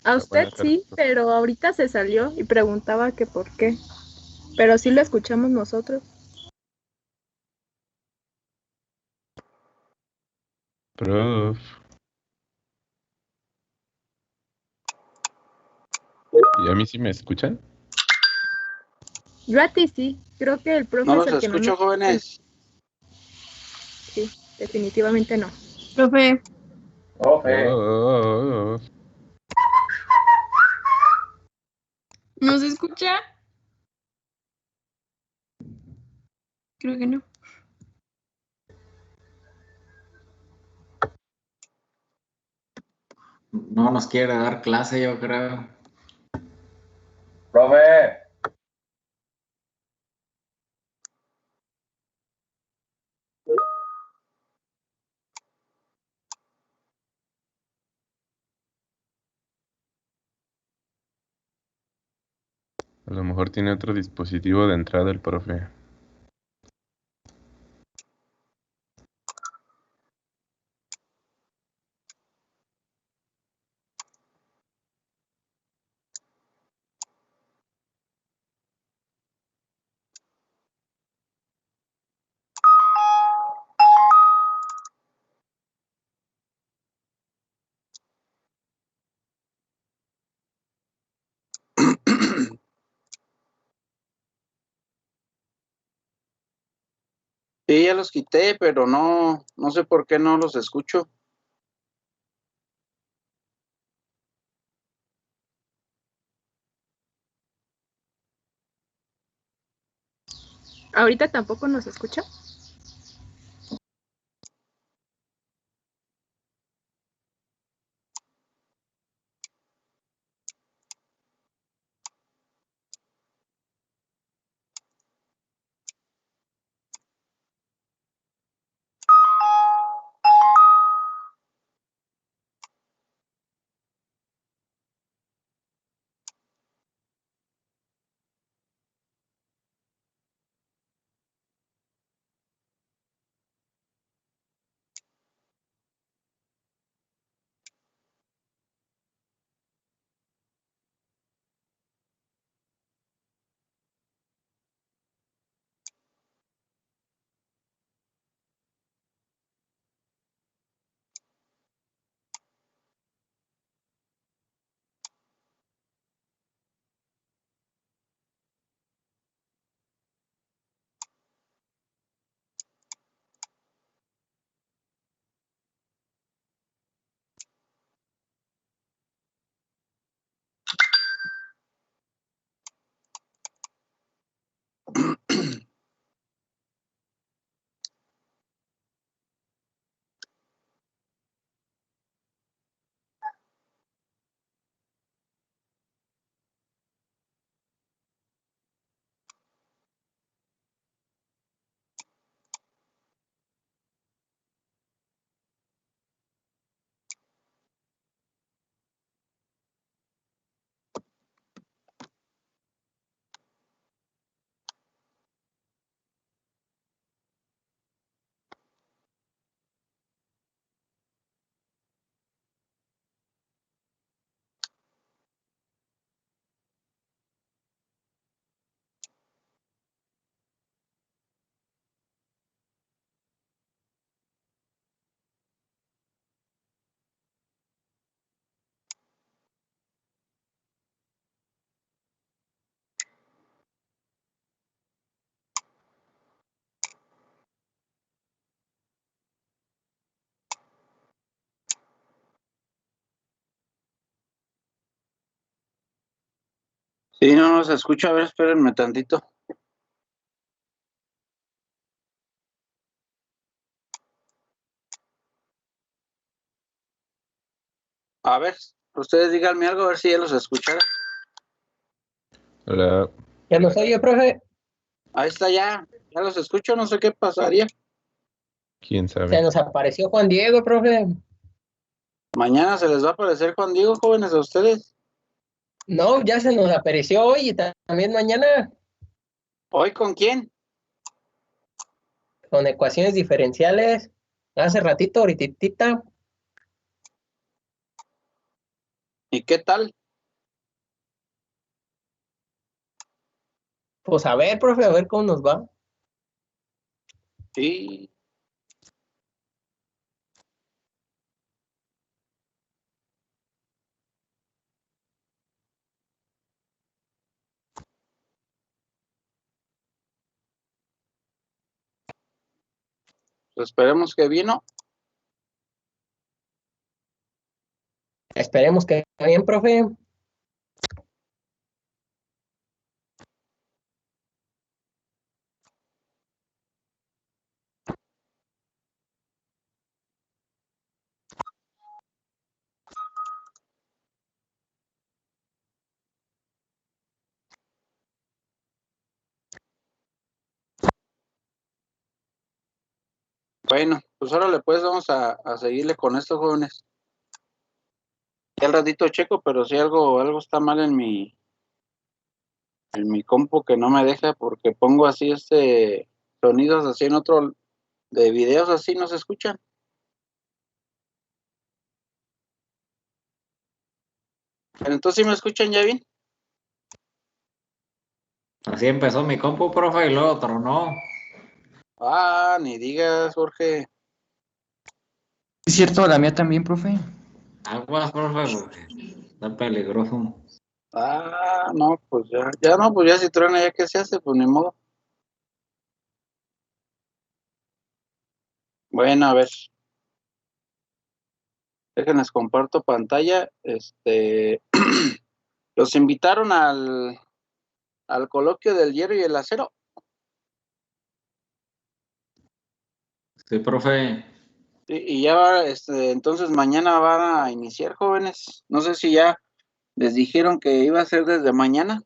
A usted Buenas tardes, sí, profe. pero ahorita se salió y preguntaba que por qué. Pero sí lo escuchamos nosotros. Prof. ¿Y a mí sí me escuchan? Yo a ti sí, creo que el profe No es los el que no nos... escucho, jóvenes. Sí, definitivamente no. Profe, Oh. ¿nos escucha? Creo que no. No nos quiere dar clase, yo creo. Profe. A lo mejor tiene otro dispositivo de entrada el profe. Sí, ya los quité, pero no sé por qué no los escucho. ¿Ahorita tampoco nos escucha? Sí, no los escucho. A ver, espérenme tantito. A ver, ustedes díganme algo, a ver si ya los escucharon. Hola. ¿Ya nos oye, profe? Ahí está ya los escucho, no sé qué pasaría. ¿Quién Se sabe? nos apareció Juan Diego, profe. Mañana se les va a aparecer Juan Diego, jóvenes, a ustedes. No, ya se nos apareció hoy y también mañana ¿Hoy con quién? con ecuaciones diferenciales. Hace ratito, ahorita. ¿Y qué tal? Pues a ver, profe, a ver cómo nos va. Sí. Pues esperemos que vino. Esperemos que vaya bien, profe. Bueno, pues órale, pues vamos a seguirle con esto, jóvenes. Ya al ratito checo, pero si algo está mal en mi compu que no me deja porque pongo así sonidos así en otro de videos así no se escuchan. Pero entonces sí me escuchan ya bien. Así empezó mi compu, profe, y luego tronó. Ah, ni digas, Jorge. Es cierto, la mía también, profe. Aguas, profe, porque está peligroso. Ah, no, pues ya no, pues ya si truena ya que se hace, pues ni modo. Bueno, a ver. Déjenles comparto pantalla. Los invitaron al coloquio del hierro y el acero. Sí, profe. Y ya va, entonces mañana van a iniciar, jóvenes. No sé si ya les dijeron que iba a ser desde mañana.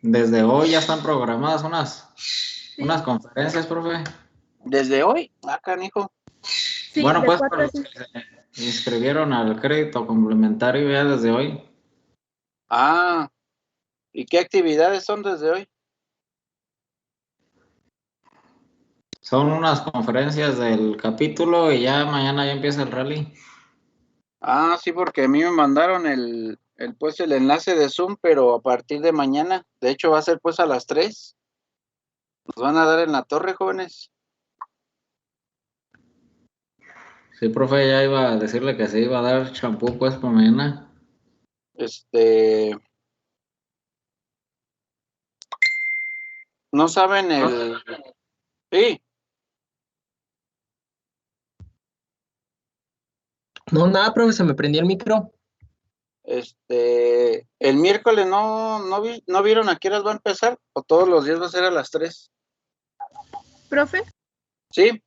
Desde hoy ya están programadas unas conferencias, profe. ¿Desde hoy? Ah, canijo. Sí, Bueno, de pues 4 para a los 5. que se inscribieron al crédito complementario ya desde hoy. Ah, ¿y qué actividades son desde hoy? Son unas conferencias del capítulo y ya mañana ya empieza el rally. Ah, sí, porque a mí me mandaron pues el enlace de Zoom, pero a partir de mañana. De hecho, va a ser pues a las 3. Nos van a dar en la torre, jóvenes. Sí, profe, ya iba a decirle que se iba a dar champú pues para mañana. No saben sí, No, nada, profe, se me prendió el micro. el miércoles no vieron a qué horas va a empezar, o todos los días va a ser a las 3. Profe, Sí,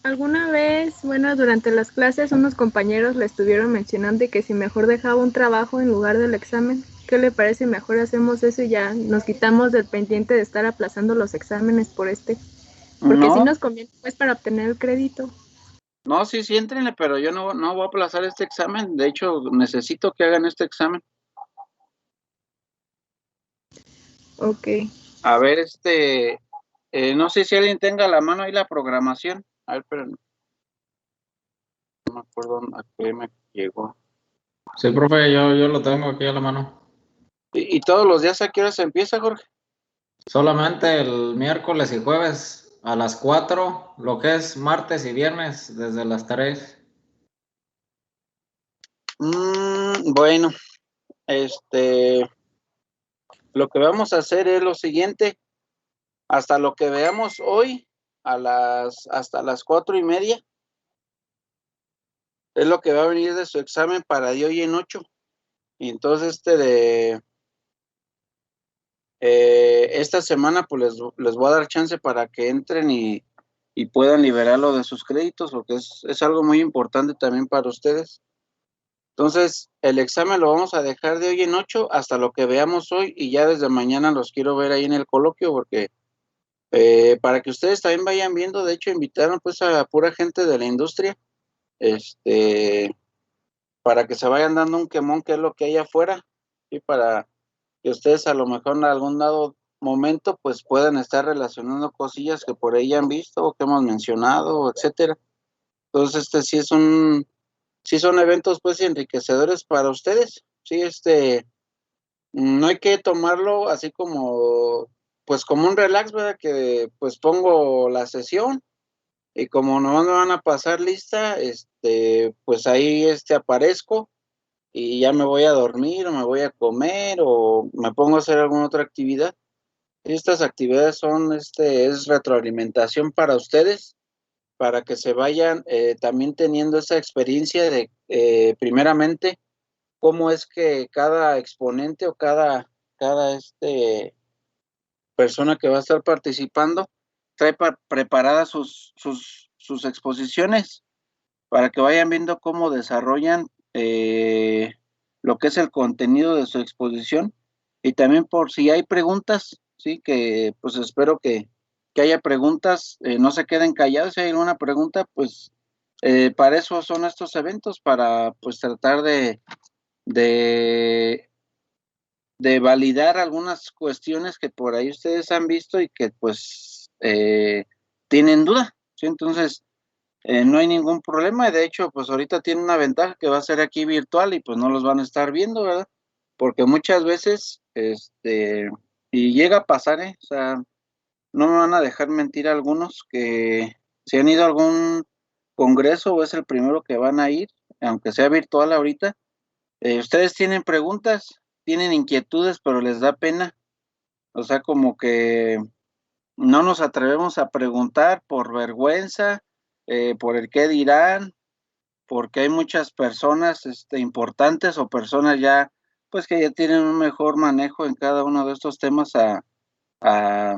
alguna vez, bueno, durante las clases unos compañeros le estuvieron mencionando que si mejor dejaba un trabajo en lugar del examen. ¿Qué le parece? Mejor hacemos eso y ya nos quitamos del pendiente de estar aplazando los exámenes por porque sí no, nos conviene pues para obtener el crédito. no, sí, éntrenle, pero yo no voy a aplazar este examen. De hecho, necesito que hagan este examen. Ok. A ver, no sé si alguien tenga a la mano ahí la programación. A ver, pero no me acuerdo a qué me llegó. Sí, profe, yo lo tengo aquí a la mano. ¿Y todos los días a qué hora se empieza, Jorge? Solamente el miércoles y jueves a las 4, lo que es martes y viernes desde las 3. Bueno, lo que vamos a hacer es lo siguiente. Hasta lo que veamos hoy, hasta las 4:30, es lo que va a venir de su examen para de hoy en 8. Y entonces, esta semana, pues les voy a dar chance para que entren y puedan liberarlo de sus créditos, porque es algo muy importante también para ustedes. Entonces, el examen lo vamos a dejar de hoy en 8 hasta lo que veamos hoy, y ya desde mañana los quiero ver ahí en el coloquio, porque para que ustedes también vayan viendo. De hecho, invitaron pues a pura gente de la industria, para que se vayan dando un quemón qué es lo que hay afuera, y para que ustedes a lo mejor en algún dado momento pues puedan estar relacionando cosillas que por ahí han visto o que hemos mencionado, etcétera. Entonces, sí es sí son eventos pues enriquecedores para ustedes. Sí, no hay que tomarlo así como, pues como un relax, ¿verdad? Que pues pongo la sesión y como no me van a pasar lista, pues ahí aparezco y ya me voy a dormir o me voy a comer o me pongo a hacer alguna otra actividad. Estas actividades son, es retroalimentación para ustedes, para que se vayan también teniendo esa experiencia de, primeramente, cómo es que cada exponente o cada persona que va a estar participando trae preparadas sus exposiciones para que vayan viendo cómo desarrollan lo que es el contenido de su exposición y también por si hay preguntas, sí, que pues espero que haya preguntas, no se queden callados, si hay alguna pregunta, pues para eso son estos eventos, para pues tratar de, de validar algunas cuestiones que por ahí ustedes han visto y que pues tienen duda, ¿sí? Entonces, no hay ningún problema, de hecho, pues ahorita tiene una ventaja que va a ser aquí virtual y pues no los van a estar viendo, ¿verdad? Porque muchas veces, y llega a pasar, o sea, no me van a dejar mentir algunos que si han ido a algún congreso o es el primero que van a ir, aunque sea virtual ahorita, ustedes tienen preguntas, tienen inquietudes, pero les da pena, o sea, como que no nos atrevemos a preguntar por vergüenza, por el qué dirán, porque hay muchas personas importantes o personas ya, pues que ya tienen un mejor manejo en cada uno de estos temas a, a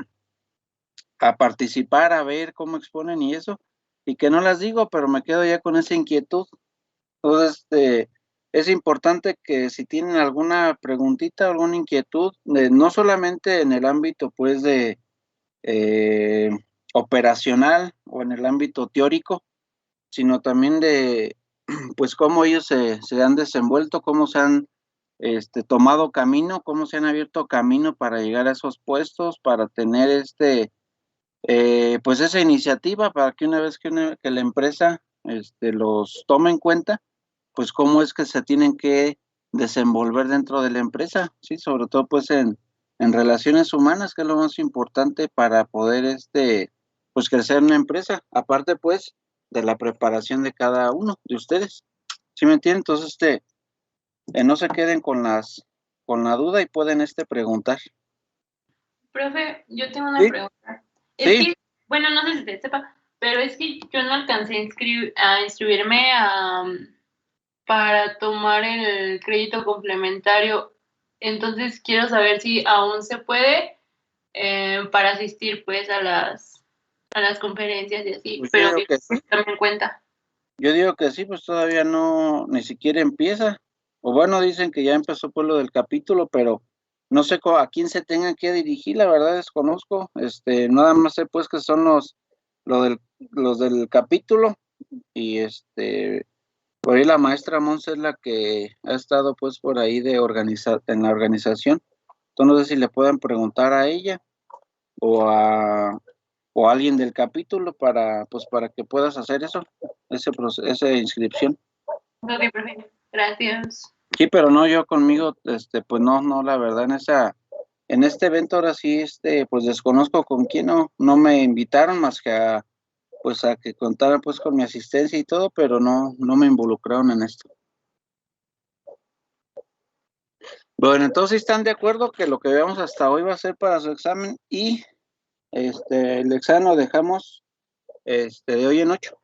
participar, a ver cómo exponen y eso, y que no las digo, pero me quedo ya con esa inquietud. Entonces, es importante que si tienen alguna preguntita, alguna inquietud, no solamente en el ámbito, pues, de eh, operacional o en el ámbito teórico, sino también de, pues, cómo ellos se han desenvuelto, cómo se han tomado camino, cómo se han abierto camino para llegar a esos puestos, para tener pues esa iniciativa para que una vez que la empresa los tome en cuenta, pues cómo es que se tienen que desenvolver dentro de la empresa, sí, sobre todo pues en relaciones humanas, que es lo más importante para poder pues crecer en una empresa, aparte pues de la preparación de cada uno de ustedes, ¿sí me entienden? Entonces no se queden con la duda y pueden preguntar. Profe, yo tengo una Sí, pregunta. Es sí. que, bueno, no sé si usted sepa, pero es que yo no alcancé a inscribirme para tomar el crédito complementario. Entonces quiero saber si aún se puede para asistir pues a las conferencias y así, Pues yo pero digo que que sí. tomen en cuenta. Yo digo que sí, pues todavía no, ni siquiera empieza. O bueno, dicen que ya empezó por lo del capítulo, pero no sé a quién se tengan que dirigir, la verdad desconozco. Nada más sé pues que son los del capítulo y por ahí la maestra Monse es la que ha estado pues por ahí en la organización. Entonces no sé si le pueden preguntar a ella o a alguien del capítulo para que puedas hacer esa inscripción. Ok, profe, gracias. Sí, pero no, yo conmigo, pues no, la verdad, en este evento ahora sí, pues desconozco con quién no me invitaron más que pues a que contara pues con mi asistencia y todo, pero no me involucraron en esto. Bueno, entonces están de acuerdo que lo que veamos hasta hoy va a ser para su examen y el examen lo dejamos de hoy en 8.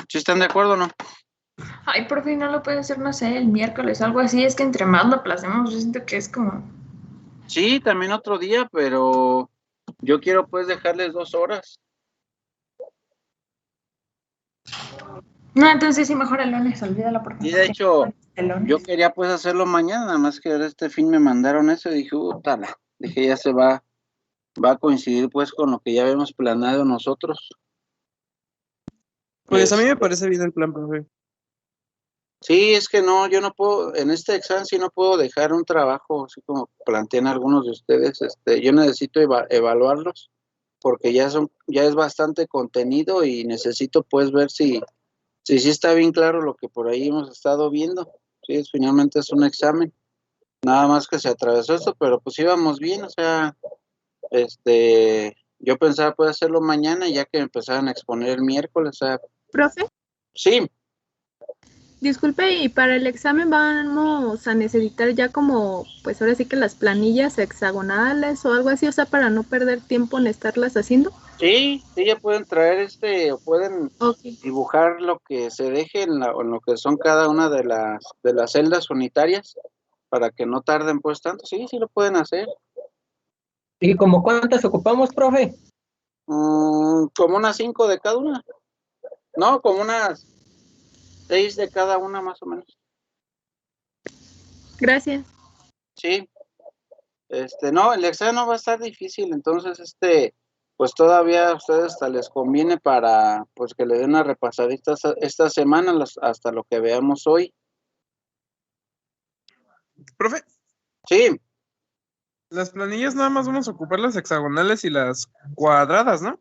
¿Sí están de acuerdo o no? Ay, profe, no lo puede hacer, no sé, el miércoles, algo así. Es que entre más lo aplacemos, yo siento que es como... Sí, también otro día, pero yo quiero pues dejarles 2 horas. No, entonces sí, mejor el lunes, olvídalo, por Y favor. de hecho, El lunes. yo quería pues hacerlo mañana, nada más que ahora este fin me mandaron eso y dije, utala, dije ya se va a coincidir pues con lo que ya habíamos planeado nosotros. Pues a mí me parece bien el plan, profe. Sí, es que no, yo no puedo, en este examen sí no puedo dejar un trabajo, así como plantean algunos de ustedes, yo necesito evaluarlos, porque ya es bastante contenido y necesito pues ver si sí está bien claro lo que por ahí hemos estado viendo. Sí, finalmente es un examen, nada más que se atravesó esto, pero pues íbamos bien, o sea, yo pensaba poder hacerlo mañana ya que empezaran a exponer el miércoles, o sea, Profe, sí, disculpe, y para el examen vamos a necesitar ya como, pues ahora sí que las planillas hexagonales o algo así, o sea, para no perder tiempo en estarlas haciendo. sí, ya pueden traer o pueden Ok. dibujar lo que se deje en lo que son cada una de las celdas unitarias para que no tarden pues tanto. Sí, lo pueden hacer. ¿Y como cuántas ocupamos, profe? Como unas 5 de cada una. No, como unas 6 de cada una más o menos. Gracias. Sí, no, el examen no va a estar difícil, entonces, pues todavía a ustedes hasta les conviene para, pues que le den una repasadita esta semana hasta lo que veamos hoy. Profe, Sí, las planillas nada más vamos a ocupar las hexagonales y las cuadradas, ¿no?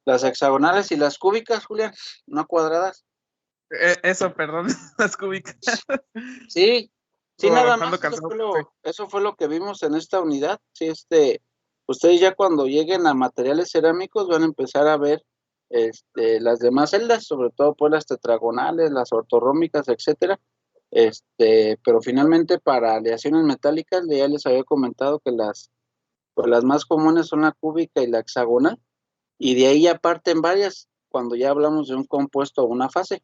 las hexagonales y las cúbicas, Julián, no cuadradas. Eso, perdón, las cúbicas. Sí, nada Ando más, cansado. eso fue lo que vimos en esta unidad. Sí, ustedes ya cuando lleguen a materiales cerámicos van a empezar a ver, las demás celdas, sobre todo pues las tetragonales, las ortorrómicas, etcétera. Pero finalmente para aleaciones metálicas ya les había comentado que pues las más comunes son la cúbica y la hexagonal, y de ahí ya parten varias cuando ya hablamos de un compuesto o una fase.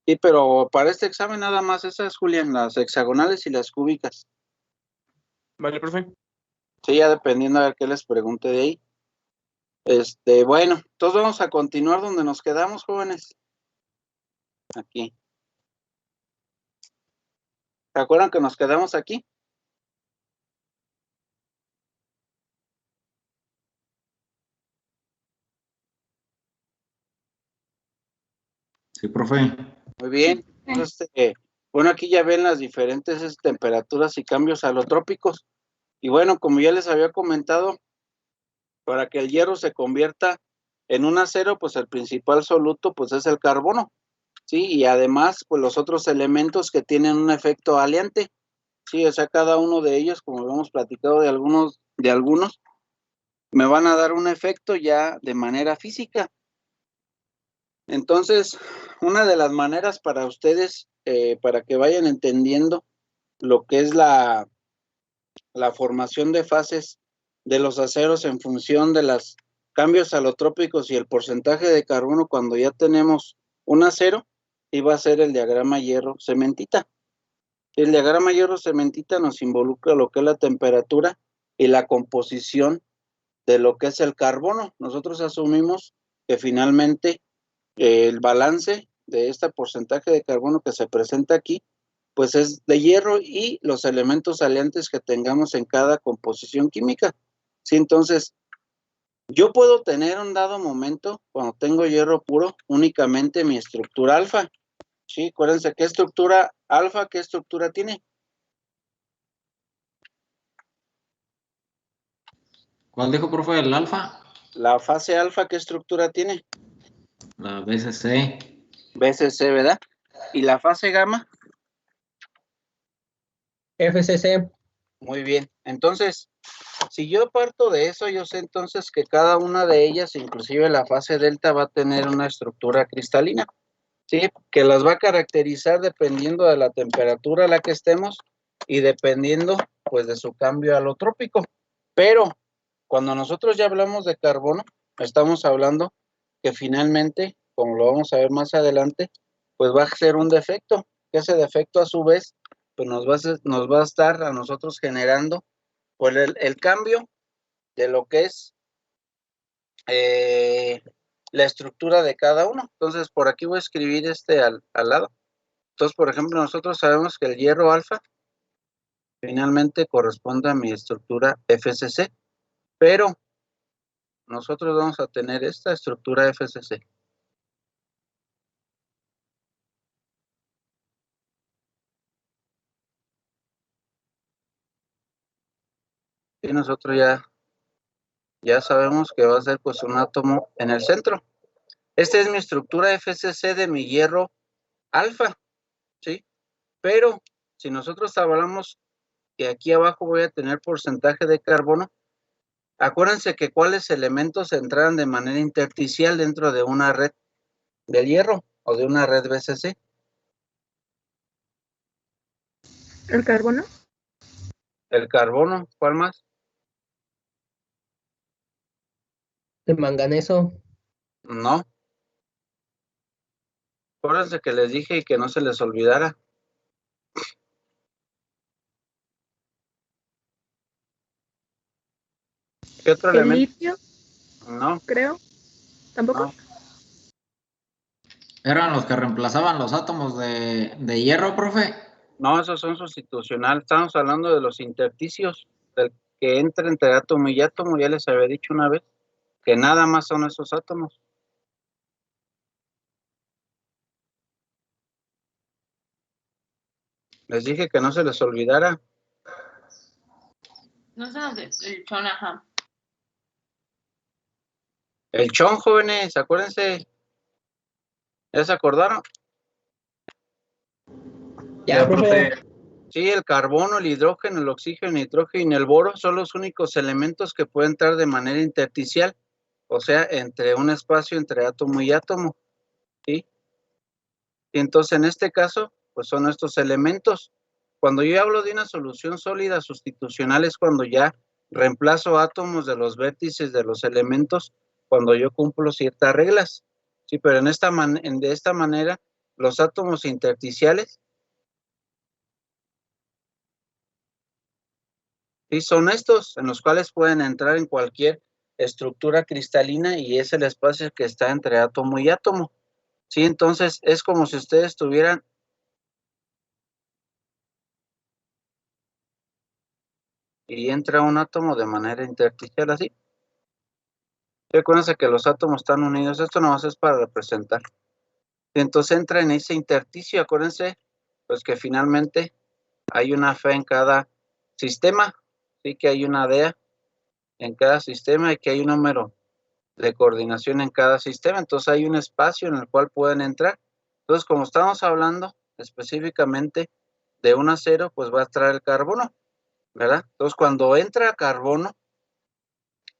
Sí, pero para este examen nada más esas, Julián, las hexagonales y las cúbicas. Vale, profe. Sí, ya dependiendo a ver qué les pregunte de ahí. Bueno, entonces vamos a continuar donde nos quedamos, jóvenes. Aquí. ¿Se acuerdan que nos quedamos aquí? Sí, profe. Muy bien. Entonces, bueno, aquí ya ven las diferentes temperaturas y cambios alotrópicos. Y bueno, como ya les había comentado, para que el hierro se convierta en un acero, pues el principal soluto pues es el carbono, ¿sí? Y además, pues los otros elementos que tienen un efecto aleante, ¿sí? O sea, cada uno de ellos, como lo hemos platicado de algunos, me van a dar un efecto ya de manera física. Entonces, una de las maneras para ustedes, para que vayan entendiendo lo que es la formación de fases de los aceros en función de los cambios alotrópicos y el porcentaje de carbono cuando ya tenemos un acero, iba a ser el diagrama hierro-cementita. El diagrama hierro-cementita nos involucra lo que es la temperatura y la composición de lo que es el carbono. Nosotros asumimos que finalmente el balance de este porcentaje de carbono que se presenta aquí pues es de hierro y los elementos aliantes que tengamos en cada composición química. Sí, entonces, yo puedo tener un dado momento, cuando tengo hierro puro, únicamente mi estructura alfa. Sí, acuérdense, ¿qué estructura alfa, qué estructura tiene? ¿Cuál dijo, profe, el alfa? La fase alfa, ¿qué estructura tiene? La BCC. BCC, ¿verdad? ¿Y la fase gamma? FCC. Muy bien. Entonces, si yo parto de eso, yo sé entonces que cada una de ellas, inclusive la fase delta, va a tener una estructura cristalina, ¿sí? Que las va a caracterizar dependiendo de la temperatura a la que estemos y dependiendo, pues, de su cambio alotrópico. Pero cuando nosotros ya hablamos de carbono, estamos hablando que finalmente, como lo vamos a ver más adelante, pues va a ser un defecto, que ese defecto a su vez, pues nos va a estar a nosotros generando pues el cambio de lo que es la estructura de cada uno. Entonces, por aquí voy a escribir al lado. Entonces, por ejemplo, nosotros sabemos que el hierro alfa finalmente corresponde a mi estructura FCC, pero nosotros vamos a tener esta estructura FCC. aquí nosotros ya sabemos que va a ser pues un átomo en el centro. Esta es mi estructura FCC de mi hierro alfa, ¿sí? Pero si nosotros hablamos que aquí abajo voy a tener porcentaje de carbono, acuérdense que cuáles elementos entraran de manera intersticial dentro de una red del hierro o de una red BCC. ¿El carbono? El carbono, ¿cuál más? El manganeso. No. Acuérdense que les dije y que no se les olvidara. ¿Qué otro ¿El elemento? litio? No, Creo. ¿Tampoco? no. ¿Eran los que reemplazaban los átomos de hierro, profe? No, esos son sustitucionales. Estamos hablando de los intersticios, del que entra entre átomo y átomo. Ya les había dicho una vez que nada más son esos átomos. Les dije que no se les olvidara. No son el chon, ajá. El chon, jóvenes, acuérdense. ¿Ya se acordaron? Ya, profe. Sí, el carbono, el hidrógeno, el oxígeno, el nitrógeno y el boro son los únicos elementos que pueden entrar de manera intersticial, o sea, entre un espacio entre átomo y átomo, ¿sí? Y entonces, en este caso, pues son estos elementos. Cuando yo hablo de una solución sólida sustitucional es cuando ya reemplazo átomos de los vértices de los elementos, cuando yo cumplo ciertas reglas, ¿sí? Pero de esta manera, los átomos intersticiales, sí, son estos en los cuales pueden entrar en cualquier estructura cristalina y es el espacio que está entre átomo y átomo. Sí, entonces es como si ustedes tuvieran y entra un átomo de manera intersticial así. Recuerden que los átomos están unidos. Esto nomás es para representar. Entonces entra en ese intersticio. Acuérdense, pues que finalmente hay una Fe en cada sistema. Sí, que hay una DEA en cada sistema y que hay un número de coordinación en cada sistema. Entonces hay un espacio en el cual pueden entrar. Entonces, como estamos hablando específicamente de un acero, pues va a traer el carbono, ¿verdad? Entonces, cuando entra carbono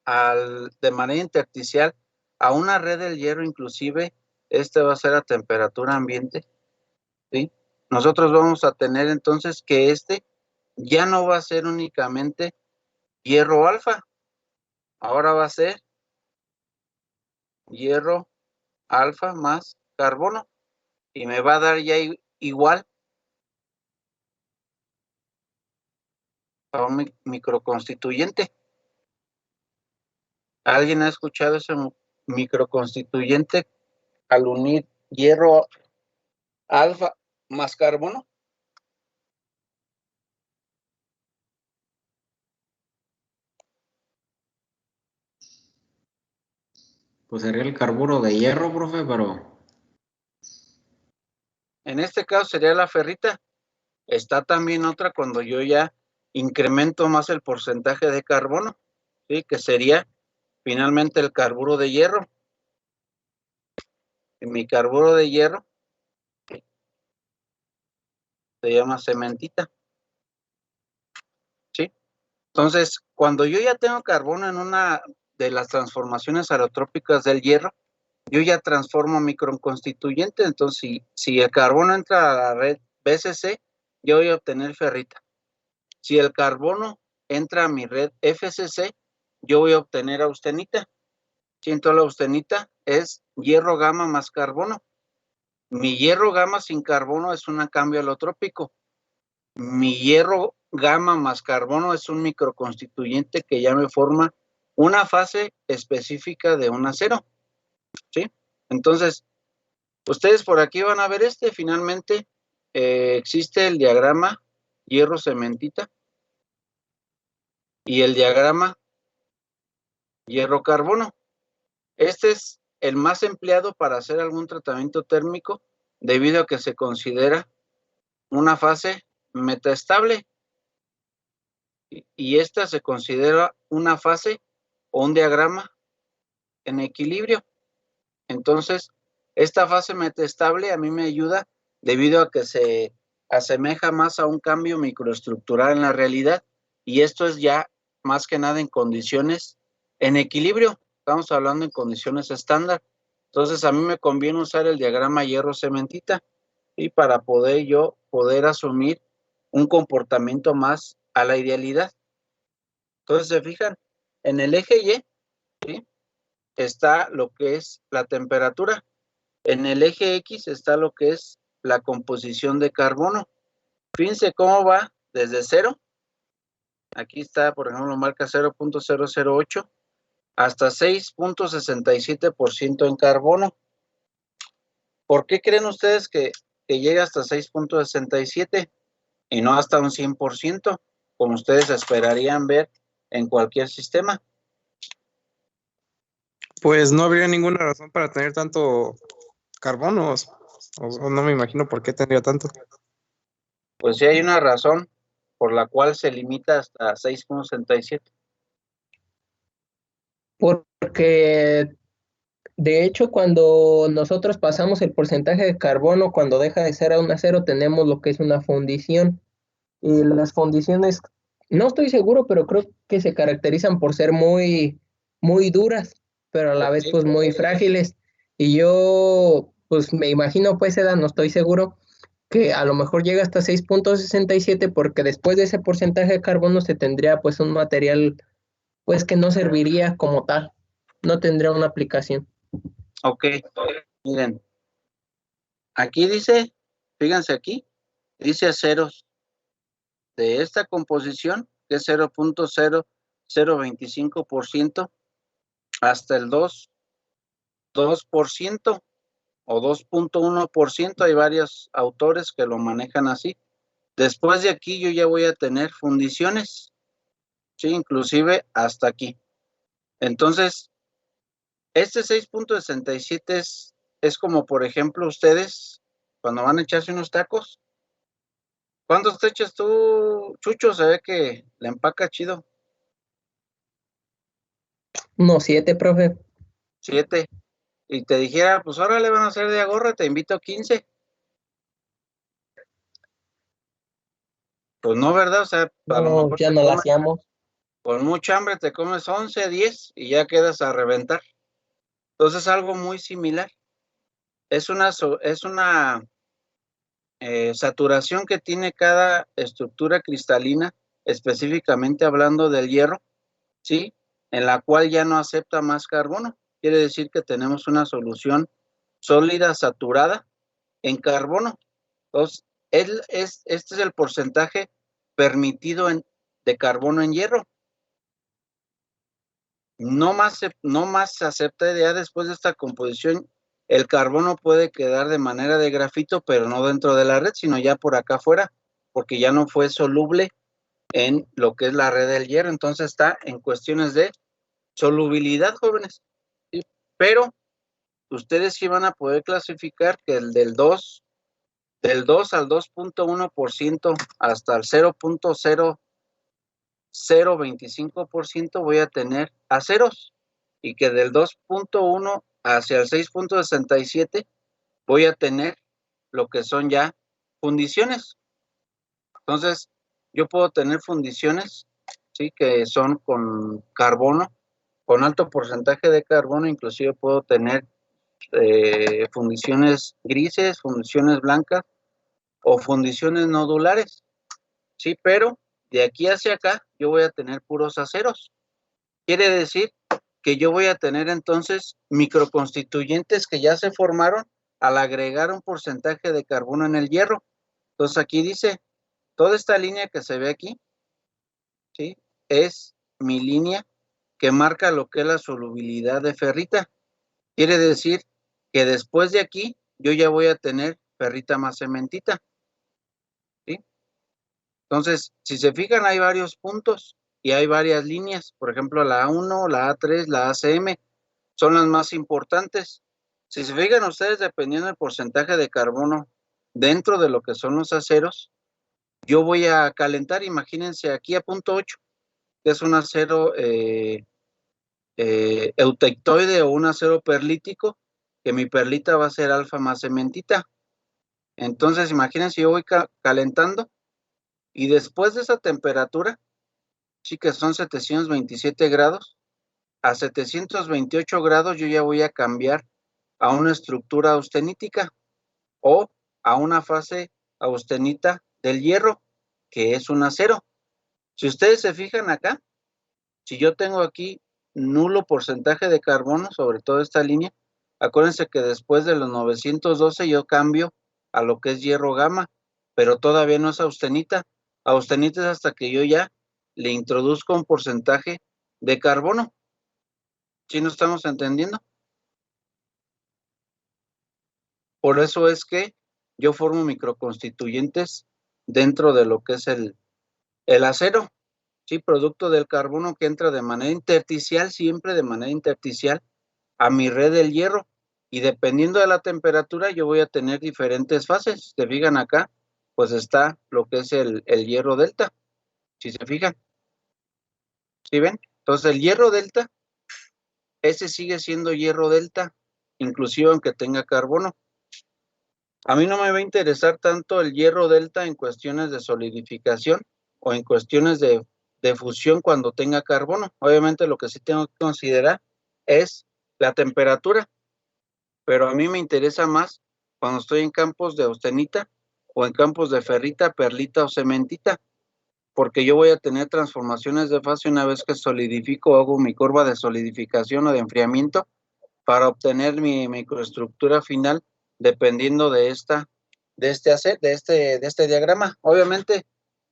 de manera intersticial a una red del hierro, inclusive, este va a ser a temperatura ambiente, ¿sí? Nosotros vamos a tener entonces que este ya no va a ser únicamente hierro alfa, ahora va a ser hierro alfa más carbono y me va a dar ya igual a un microconstituyente. ¿Alguien ha escuchado ese microconstituyente al unir hierro alfa más carbono? Pues sería el carburo de hierro, profe, pero En este caso sería la ferrita. Está también otra cuando yo ya incremento más el porcentaje de carbono, ¿sí? Que sería finalmente el carburo de hierro. En mi carburo de hierro se llama cementita, ¿sí? Entonces, cuando yo ya tengo carbono en una de las transformaciones alotrópicas del hierro, yo ya transformo microconstituyente. Entonces, si el carbono entra a la red BCC, yo voy a obtener ferrita. Si el carbono entra a mi red FCC, yo voy a obtener austenita. Siento la austenita es hierro gamma más carbono. Mi hierro gamma sin carbono es un cambio alotrópico. Mi hierro gamma más carbono es un microconstituyente que ya me forma una fase específica de un acero, ¿sí? Entonces, ustedes por aquí van a ver finalmente existe el diagrama hierro cementita y el diagrama hierro carbono. Este es el más empleado para hacer algún tratamiento térmico debido a que se considera una fase metaestable. y esta se considera una fase o un diagrama en equilibrio. Entonces, esta fase metastable a mí me ayuda debido a que se asemeja más a un cambio microestructural en la realidad, y esto es ya más que nada en condiciones en equilibrio. Estamos hablando en condiciones estándar. Entonces, a mí me conviene usar el diagrama hierro-cementita y para poder asumir un comportamiento más a la idealidad. Entonces, se fijan, en el eje Y, ¿sí?, está lo que es la temperatura. En el eje X está lo que es la composición de carbono. Fíjense cómo va desde 0. Aquí está, por ejemplo, marca 0.008 hasta 6.67% en carbono. ¿Por qué creen ustedes que llega hasta 6.67 y no hasta un 100%, como ustedes esperarían ver en cualquier sistema? Pues no habría ninguna razón para tener tanto carbono. O no me imagino por qué tendría tanto. Pues sí hay una razón por la cual se limita hasta 6.67. Porque de hecho, cuando nosotros pasamos el porcentaje de carbono, cuando deja de ser a un acero, tenemos lo que es una fundición. Y las fundiciones, no estoy seguro, pero creo que se caracterizan por ser muy duras, pero a la vez pues muy frágiles. Y yo, pues me imagino, pues, Eda, no estoy seguro, que a lo mejor llega hasta 6.67 porque después de ese porcentaje de carbono se tendría pues un material pues que no serviría como tal, no tendría una aplicación. Ok, miren, aquí dice, fíjense aquí, dice aceros de esta composición, que es 0.0025%, hasta el 2% o 2.1%, hay varios autores que lo manejan así. Después de aquí yo ya voy a tener fundiciones, sí, inclusive hasta aquí. Entonces, este 6.67 es como, por ejemplo, ustedes, cuando van a echarse unos tacos. ¿Cuántos te echas tú, Chucho? Se ve que le empaca chido. Unos 7, profe. 7. Y te dijera, pues ahora le van a hacer de agorra, te invito a 15. Pues no, ¿verdad? O sea, a lo No, mejor ya no la hacíamos. con mucha hambre te comes 11, 10 y ya quedas a reventar. Entonces, algo muy similar. Es una saturación que tiene cada estructura cristalina, específicamente hablando del hierro, ¿sí?, en la cual ya no acepta más carbono. Quiere decir que tenemos una solución sólida saturada en carbono. Entonces, este es el porcentaje permitido de carbono en hierro. No más se acepta ya después de esta composición. El carbono puede quedar de manera de grafito, pero no dentro de la red, sino ya por acá afuera, porque ya no fue soluble en lo que es la red del hierro. Entonces está en cuestiones de solubilidad, jóvenes. ¿Sí? Pero ustedes sí van a poder clasificar que el del 2 al 2.1% hasta el 0.0025% voy a tener aceros, y que del 2.1 hacia el 6.67 voy a tener lo que son ya fundiciones. Entonces, yo puedo tener fundiciones, ¿sí?, que son con carbono, con alto porcentaje de carbono. Inclusive puedo tener fundiciones grises, fundiciones blancas o fundiciones nodulares, ¿sí? Pero de aquí hacia acá yo voy a tener puros aceros. Quiere decir que yo voy a tener entonces microconstituyentes que ya se formaron al agregar un porcentaje de carbono en el hierro. Entonces aquí dice, toda esta línea que se ve aquí, ¿sí?, es mi línea que marca lo que es la solubilidad de ferrita. Quiere decir que después de aquí yo ya voy a tener ferrita más cementita, ¿sí? Entonces, si se fijan, hay varios puntos y hay varias líneas. Por ejemplo, la A1, la A3, la ACM son las más importantes. Si se fijan ustedes, dependiendo del porcentaje de carbono dentro de lo que son los aceros, yo voy a calentar, imagínense aquí a punto 8, que es un acero eutectoide o un acero perlítico, que mi perlita va a ser alfa más cementita. Entonces, imagínense, yo voy calentando y después de esa temperatura, sí que son 727 grados, a 728 grados yo ya voy a cambiar a una estructura austenítica o a una fase austenita del hierro, que es un acero. Si ustedes se fijan acá, si yo tengo aquí nulo porcentaje de carbono sobre toda esta línea, acuérdense que después de los 912 yo cambio a lo que es hierro gamma, pero todavía no es austenita. Austenita es hasta que yo ya le introduzco un porcentaje de carbono. ¿Sí nos estamos entendiendo? Por eso es que yo formo microconstituyentes dentro de lo que es el acero, ¿sí? Producto del carbono que entra de manera intersticial, siempre de manera intersticial, a mi red del hierro. Y dependiendo de la temperatura, yo voy a tener diferentes fases. Si se fijan acá, pues está lo que es el hierro delta. Si se fijan. ¿Sí ven? Entonces el hierro delta, ese sigue siendo hierro delta, inclusive aunque tenga carbono. A mí no me va a interesar tanto el hierro delta en cuestiones de solidificación o en cuestiones de fusión cuando tenga carbono. Obviamente lo que sí tengo que considerar es la temperatura, pero a mí me interesa más cuando estoy en campos de austenita o en campos de ferrita, perlita o cementita, porque yo voy a tener transformaciones de fase una vez que solidifico o hago mi curva de solidificación o de enfriamiento para obtener mi microestructura final dependiendo de este diagrama. Obviamente,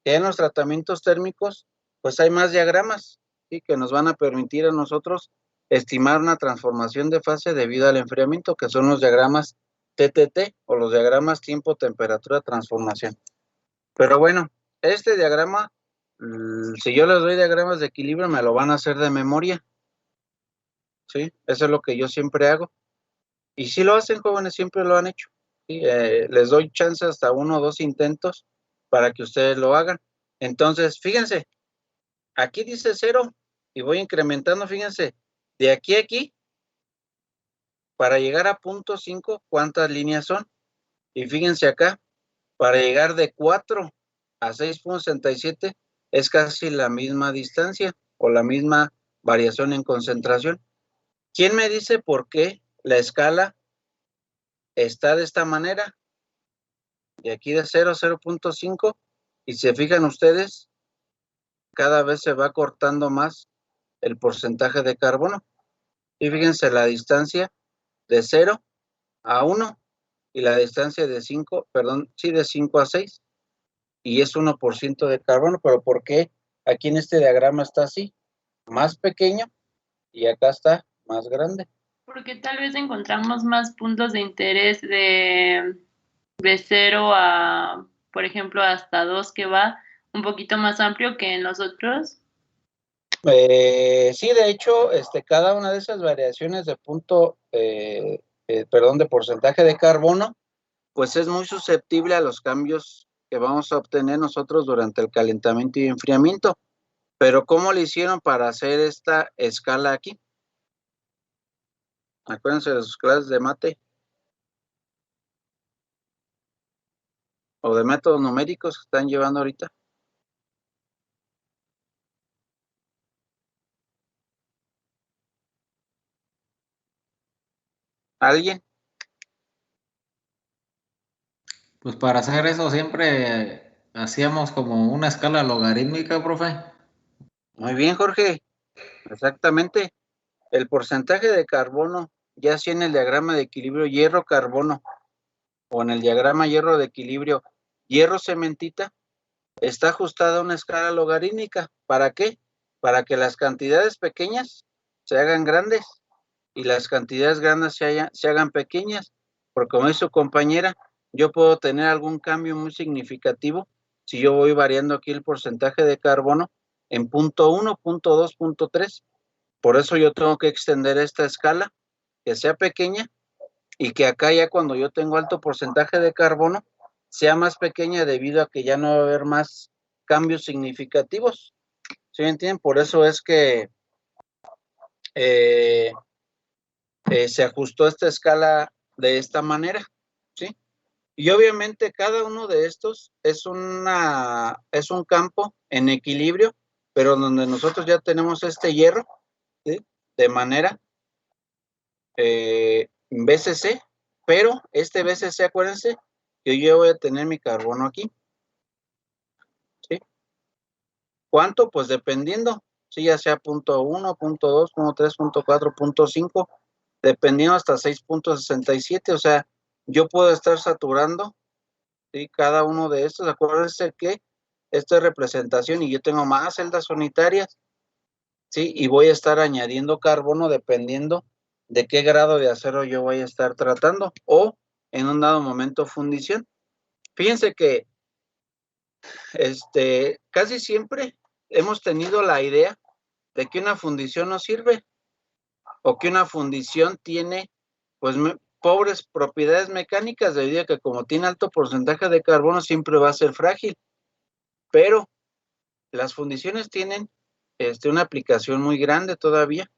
que en los tratamientos térmicos, pues hay más diagramas, ¿sí? Que nos van a permitir a nosotros estimar una transformación de fase debido al enfriamiento, que son los diagramas TTT o los diagramas tiempo, temperatura, transformación. Pero bueno, este diagrama, si yo les doy diagramas de equilibrio, me lo van a hacer de memoria. ¿Sí? Eso es lo que yo siempre hago. Y si lo hacen, jóvenes, siempre lo han hecho. ¿Sí? Les doy chance hasta 1 o 2 intentos para que ustedes lo hagan. Entonces, fíjense, aquí dice 0 y voy incrementando, fíjense, de aquí a aquí, para llegar a punto 5, ¿cuántas líneas son? Y fíjense acá, para llegar de 4 a 6.67 es casi la misma distancia o la misma variación en concentración. ¿Quién me dice por qué la escala está de esta manera? De aquí de 0 a 0.5, y se fijan ustedes, cada vez se va cortando más el porcentaje de carbono. Y fíjense la distancia de 0 a 1 y la distancia de 5, perdón, sí, de 5 a 6, y es 1% de carbono. Pero ¿por qué aquí en este diagrama está así? Más pequeño y acá está más grande. Porque tal vez encontramos más puntos de interés de 0 a, por ejemplo, hasta 2, que va un poquito más amplio que en los otros. Sí, de hecho, cada una de esas variaciones de de porcentaje de carbono, pues es muy susceptible a los cambios que vamos a obtener nosotros durante el calentamiento y enfriamiento. Pero ¿cómo le hicieron para hacer esta escala aquí? Acuérdense de sus clases de mate o de métodos numéricos que están llevando ahorita. ¿Alguien? Pues para hacer eso siempre hacíamos como una escala logarítmica, profe. Muy bien, Jorge. Exactamente. El porcentaje de carbono, ya sea en el diagrama de equilibrio hierro-carbono o en el diagrama hierro de equilibrio hierro-cementita, está ajustada a una escala logarítmica. ¿Para qué? Para que las cantidades pequeñas se hagan grandes y las cantidades grandes se hagan pequeñas. Porque como dice su compañera, yo puedo tener algún cambio muy significativo si yo voy variando aquí el porcentaje de carbono en punto 1, punto 2, punto 3. Por eso yo tengo que extender esta escala, que sea pequeña, y que acá ya cuando yo tengo alto porcentaje de carbono, sea más pequeña debido a que ya no va a haber más cambios significativos. ¿Sí me entienden? Por eso es que se ajustó esta escala de esta manera, ¿sí? Y obviamente cada uno de estos es un campo en equilibrio, pero donde nosotros ya tenemos este hierro, ¿sí? De manera BCC, pero este BCC, acuérdense que yo voy a tener mi carbono aquí, ¿sí? ¿Cuánto? Pues dependiendo, si ya sea punto 1, punto 2, punto 3, punto 4, punto 5, dependiendo hasta 6.67, o sea, yo puedo estar saturando, ¿sí? Cada uno de estos. Acuérdense que esto es representación y yo tengo más celdas unitarias, ¿sí? Y voy a estar añadiendo carbono dependiendo de qué grado de acero yo voy a estar tratando o en un dado momento fundición. Fíjense que casi siempre hemos tenido la idea de que una fundición no sirve o que una fundición tiene pues pobres propiedades mecánicas debido a que como tiene alto porcentaje de carbono siempre va a ser frágil, pero las fundiciones tienen una aplicación muy grande todavía,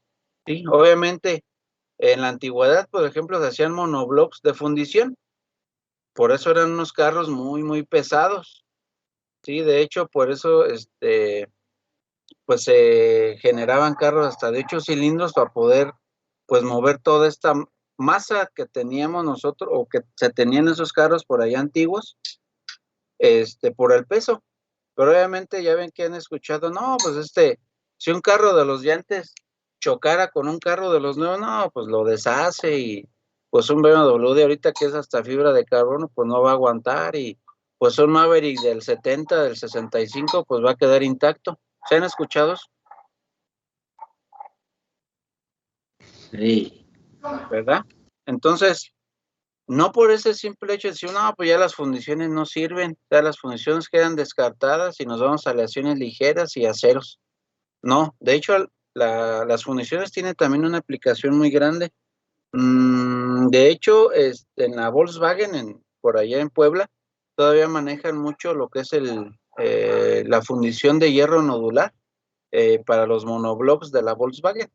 ¿sí? Obviamente en la antigüedad, por ejemplo, se hacían monoblocks de fundición, por eso eran unos carros muy, muy pesados, ¿sí? De hecho, por eso, pues se generaban carros hasta de 8 cilindros para poder, pues, mover toda esta masa que teníamos nosotros, o que se tenían esos carros por allá antiguos, por el peso. Pero obviamente ya ven que han escuchado, no, pues si un carro de los de antes chocara con un carro de los nuevos, no, pues lo deshace y pues un BMW de ahorita que es hasta fibra de carbono, pues no va a aguantar y pues un Maverick del 70, del 65, pues va a quedar intacto. ¿Se han escuchado? Sí. ¿Verdad? Entonces, no por ese simple hecho de decir, no, pues ya las fundiciones no sirven, ya las fundiciones quedan descartadas y nos vamos a aleaciones ligeras y aceros. No, de hecho, las fundiciones tienen también una aplicación muy grande. De hecho, en la Volkswagen, por allá en Puebla, todavía manejan mucho lo que es la fundición de hierro nodular para los monoblocks de la Volkswagen.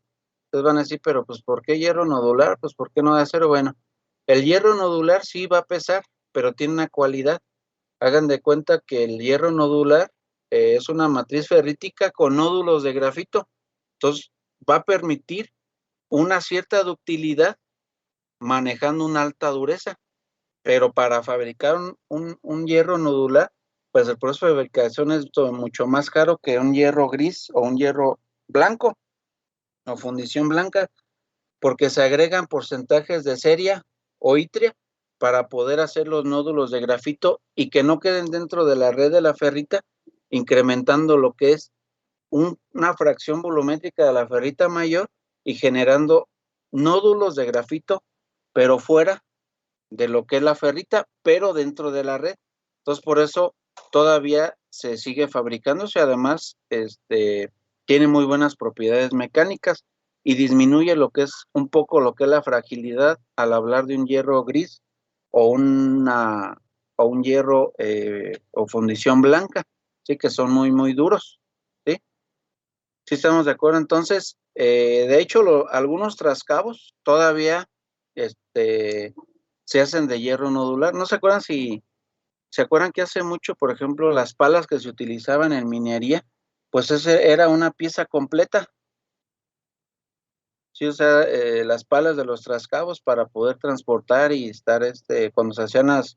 Entonces van a decir, pero pues ¿por qué hierro nodular? Pues ¿por qué no de acero? Bueno, el hierro nodular sí va a pesar, pero tiene una cualidad. Hagan de cuenta que el hierro nodular es una matriz ferrítica con nódulos de grafito. Entonces va a permitir una cierta ductilidad manejando una alta dureza. Pero para fabricar un hierro nodular, pues el proceso de fabricación es mucho más caro que un hierro gris o un hierro blanco o fundición blanca, porque se agregan porcentajes de ceria o itria para poder hacer los nódulos de grafito y que no queden dentro de la red de la ferrita, incrementando lo que es una fracción volumétrica de la ferrita mayor y generando nódulos de grafito, pero fuera de lo que es la ferrita, pero dentro de la red. Entonces, por eso todavía se sigue fabricándose. Además, tiene muy buenas propiedades mecánicas y disminuye lo que es un poco lo que es la fragilidad al hablar de un hierro gris o un hierro o fundición blanca, sí, que son muy, muy duros, ¿sí? Sí estamos de acuerdo. Entonces, de hecho, algunos trascabos todavía se hacen de hierro nodular. ¿No se acuerdan se acuerdan que hace mucho, por ejemplo, las palas que se utilizaban en minería, pues ese era una pieza completa? Sí, o sea, las palas de los trascabos para poder transportar y estar, cuando se hacían las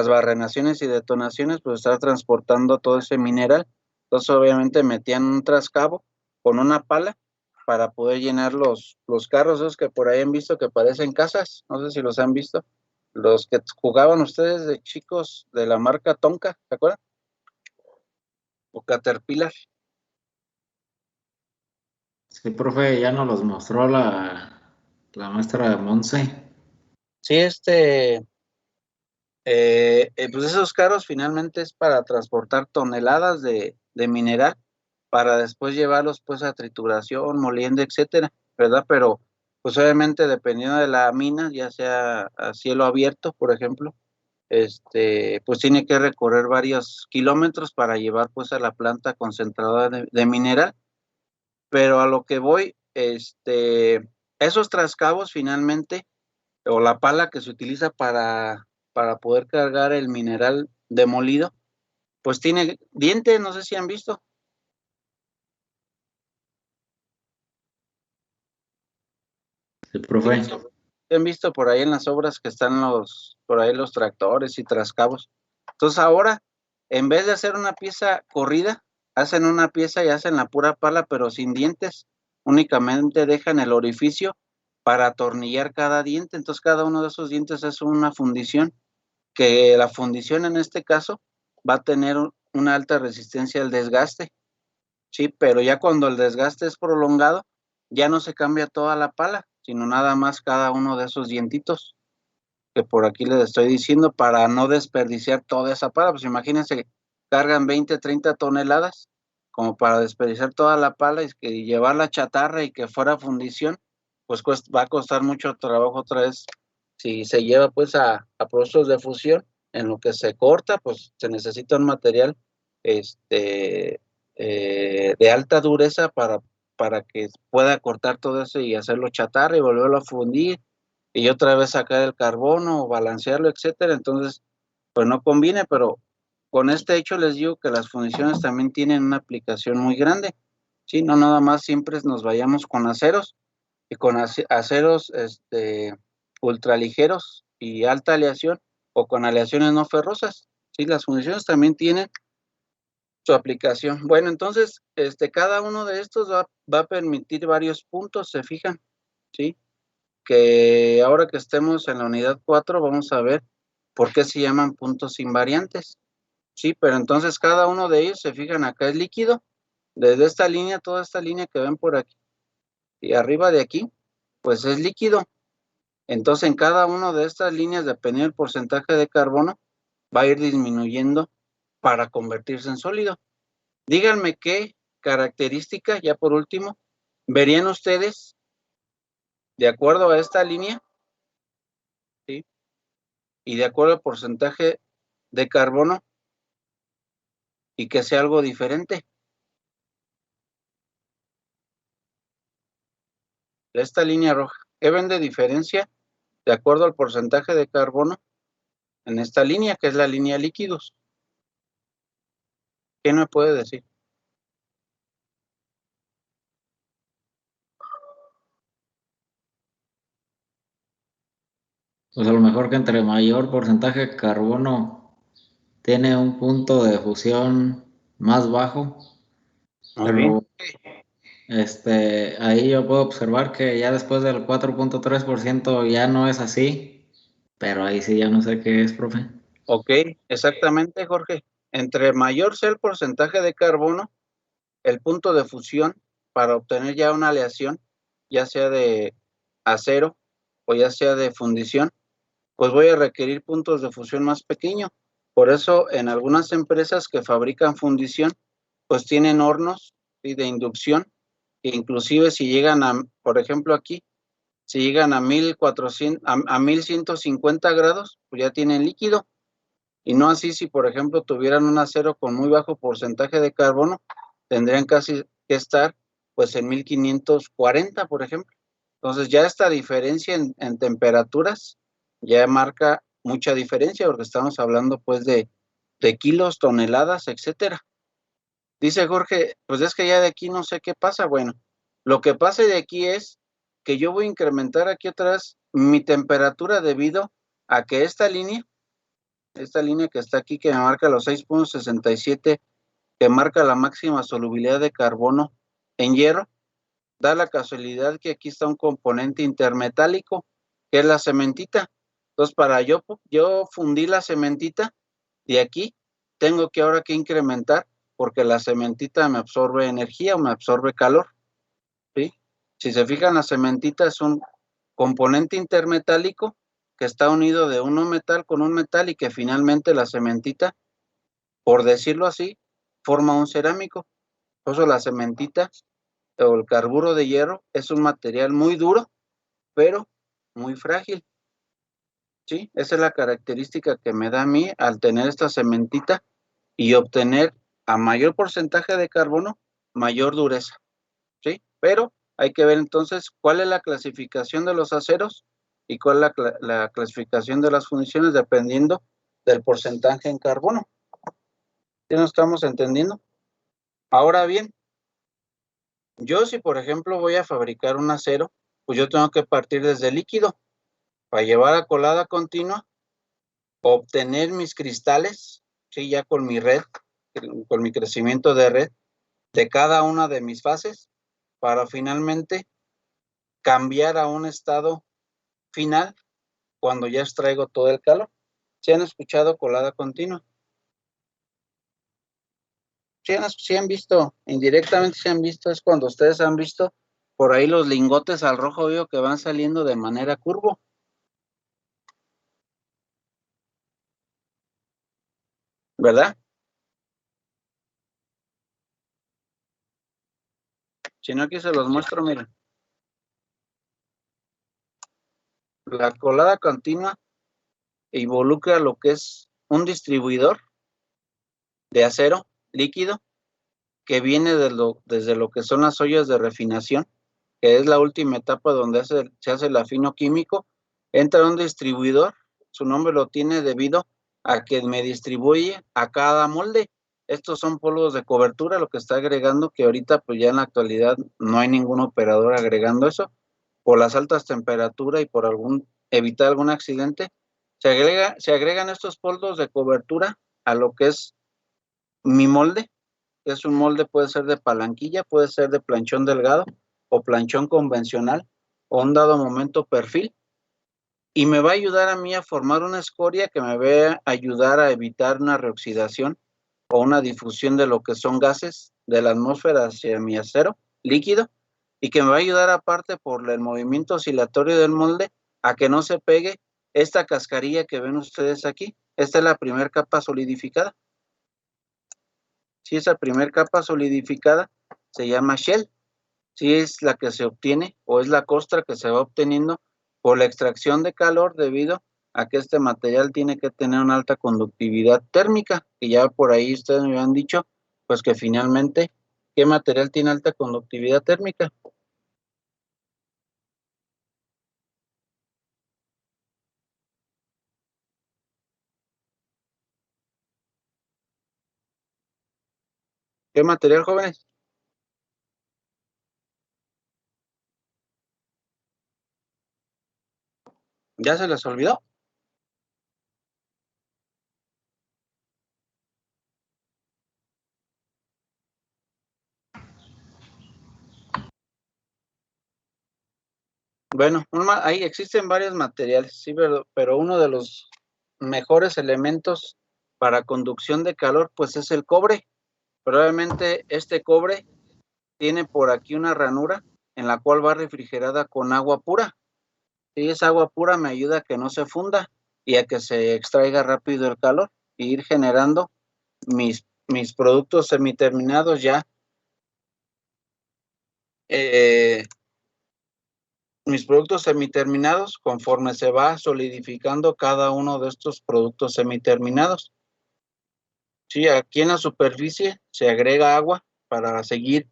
barrenaciones y detonaciones, pues estar transportando todo ese mineral. Entonces, obviamente, metían un trascabo con una pala para poder llenar los carros esos que por ahí han visto que parecen casas. No sé si los han visto. Los que jugaban ustedes de chicos de la marca Tonka, ¿se acuerdan? O Caterpillar. Sí, profe, ya nos los mostró la maestra de Monse. Sí, pues esos carros finalmente es para transportar toneladas de mineral para después llevarlos pues a trituración, molienda, etcétera, ¿verdad? Pero pues obviamente dependiendo de la mina, ya sea a cielo abierto, por ejemplo, pues tiene que recorrer varios kilómetros para llevar pues a la planta concentradora de mineral. Pero a lo que voy, esos trascabos finalmente, o la pala que se utiliza para poder cargar el mineral demolido, pues tiene dientes, no sé si han visto. Sí, profe. Han visto por ahí en las obras que están por ahí los tractores y trascabos. Entonces ahora, en vez de hacer una pieza corrida, hacen una pieza y hacen la pura pala, pero sin dientes. Únicamente dejan el orificio para atornillar cada diente. Entonces cada uno de esos dientes es una fundición, que la fundición en este caso va a tener una alta resistencia al desgaste. Sí, pero ya cuando el desgaste es prolongado, ya no se cambia toda la pala, sino nada más cada uno de esos dientitos que por aquí les estoy diciendo, para no desperdiciar toda esa pala. Pues imagínense, cargan 20, 30 toneladas como para desperdiciar toda la pala y llevar la chatarra y que fuera fundición, pues va a costar mucho trabajo otra vez. Si se lleva pues a procesos de fusión, en lo que se corta, pues se necesita un material de alta dureza para que pueda cortar todo eso y hacerlo chatarra y volverlo a fundir y otra vez sacar el carbono o balancearlo, etcétera. Entonces, pues no conviene, pero con este hecho les digo que las fundiciones también tienen una aplicación muy grande. Sí, no nada más siempre nos vayamos con aceros y con aceros ultraligeros y alta aleación o con aleaciones no ferrosas. Sí, las fundiciones también tienen su aplicación. Bueno, entonces, cada uno de estos va a permitir varios puntos, ¿se fijan? Sí, que ahora que estemos en la unidad 4 vamos a ver por qué se llaman puntos invariantes. Sí, pero entonces cada uno de ellos, se fijan, acá es líquido, desde esta línea, toda esta línea que ven por aquí, y arriba de aquí, pues es líquido. Entonces en cada una de estas líneas, dependiendo del porcentaje de carbono, va a ir disminuyendo para convertirse en sólido. Díganme qué característica, ya por último, verían ustedes de acuerdo a esta línea, ¿sí? Y de acuerdo al porcentaje de carbono, y que sea algo diferente. Esta línea roja, ¿qué ven de diferencia de acuerdo al porcentaje de carbono en esta línea, que es la línea líquidos? ¿Quién me puede decir? Pues a lo mejor que entre mayor porcentaje de carbono tiene un punto de fusión más bajo, Muy bien. pero ahí yo puedo observar que ya después del 4.3% ya no es así, pero ahí sí ya no sé qué es, profe. Ok, exactamente, Jorge. Entre mayor sea el porcentaje de carbono, el punto de fusión para obtener ya una aleación, ya sea de acero o ya sea de fundición, pues voy a requerir puntos de fusión más pequeños. Por eso en algunas empresas que fabrican fundición, pues tienen hornos, ¿sí?, de inducción, que inclusive si llegan a, por ejemplo aquí, si llegan a 1400, a 1150 grados, pues ya tienen líquido. Y no así si, por ejemplo, tuvieran un acero con muy bajo porcentaje de carbono, tendrían casi que estar pues en 1540, por ejemplo. Entonces ya esta diferencia en temperaturas ya marca mucha diferencia, porque estamos hablando pues de kilos, toneladas, etcétera. Dice Jorge, pues es que ya de aquí no sé qué pasa. Bueno, lo que pasa de aquí es que yo voy a incrementar aquí atrás mi temperatura debido a que esta línea que está aquí, que me marca los 6.67, que marca la máxima solubilidad de carbono en hierro, da la casualidad que aquí está un componente intermetálico, que es la cementita. Entonces, para yo fundir la cementita, de aquí, tengo que ahora que incrementar, porque la cementita me absorbe energía o me absorbe calor, ¿sí? Si se fijan, la cementita es un componente intermetálico que está unido de un metal con un metal y que finalmente la cementita, por decirlo así, forma un cerámico. Por eso la cementita o el carburo de hierro es un material muy duro, pero muy frágil. ¿sí? Esa es la característica que me da a mí al tener esta cementita y obtener a mayor porcentaje de carbono, mayor dureza, ¿sí? Pero hay que ver entonces cuál es la clasificación de los aceros y cuál es la clasificación de las fundiciones dependiendo del porcentaje en carbono. ¿Sí nos estamos entendiendo? Ahora bien, yo si por ejemplo voy a fabricar un acero, pues yo tengo que partir desde líquido para llevar a colada continua, obtener mis cristales, ¿sí? Ya con mi red, con mi crecimiento de red, de cada una de mis fases, para finalmente cambiar a un estado final cuando ya extraigo todo el calor. ¿Sí han escuchado colada continua? ¿Sí han visto? Indirectamente sí han visto, es cuando ustedes han visto por ahí los lingotes al rojo vivo que van saliendo de manera curvo. ¿Verdad? Si no, aquí se los muestro, miren. La colada continua involucra lo que es un distribuidor de acero líquido que viene desde lo que son las ollas de refinación, que es la última etapa donde se hace el afino químico. Entra un distribuidor, su nombre lo tiene debido a que me distribuye a cada molde. Estos son polvos de cobertura, lo que está agregando, que ahorita pues ya en la actualidad no hay ningún operador agregando eso, por las altas temperaturas y por evitar algún accidente. Se agregan estos polvos de cobertura a lo que es mi molde, que es un molde, puede ser de palanquilla, puede ser de planchón delgado o planchón convencional o un dado momento perfil, y me va a ayudar a mí a formar una escoria que me va a ayudar a evitar una reoxidación o una difusión de lo que son gases de la atmósfera hacia mi acero líquido, y que me va a ayudar aparte por el movimiento oscilatorio del molde a que no se pegue esta cascarilla que ven ustedes aquí. Esta es la primera capa solidificada. Si esa primera capa solidificada se llama shell, si es la que se obtiene o es la costra que se va obteniendo por la extracción de calor debido a que este material tiene que tener una alta conductividad térmica, que ya por ahí ustedes me han dicho, pues que finalmente, ¿qué material tiene alta conductividad térmica? ¿Qué material, jóvenes? ¿Ya se les olvidó? Bueno, ahí existen varios materiales, sí, pero uno de los mejores elementos para conducción de calor, pues es el cobre. Probablemente este cobre tiene por aquí una ranura en la cual va refrigerada con agua pura. Si esa agua pura me ayuda a que no se funda y a que se extraiga rápido el calor e ir generando mis productos semiterminados ya. Mis productos semiterminados conforme se va solidificando cada uno de estos productos semiterminados. Sí, aquí en la superficie se agrega agua para seguir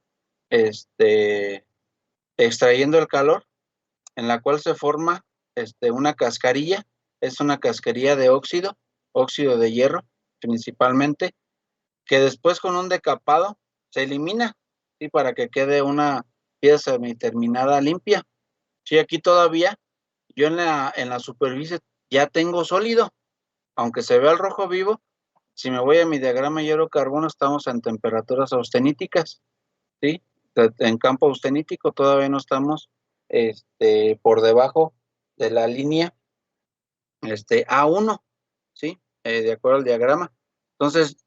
extrayendo el calor, en la cual se forma una cascarilla. Es una cascarilla de óxido de hierro principalmente, que después con un decapado se elimina, ¿sí? Para que quede una pieza semiterminada limpia. Sí, aquí todavía yo en la superficie ya tengo sólido, aunque se vea el rojo vivo. Si me voy a mi diagrama hierro-carbono, estamos en temperaturas austeníticas, ¿sí? En campo austenítico todavía no estamos por debajo de la línea A1, ¿sí? De acuerdo al diagrama. Entonces,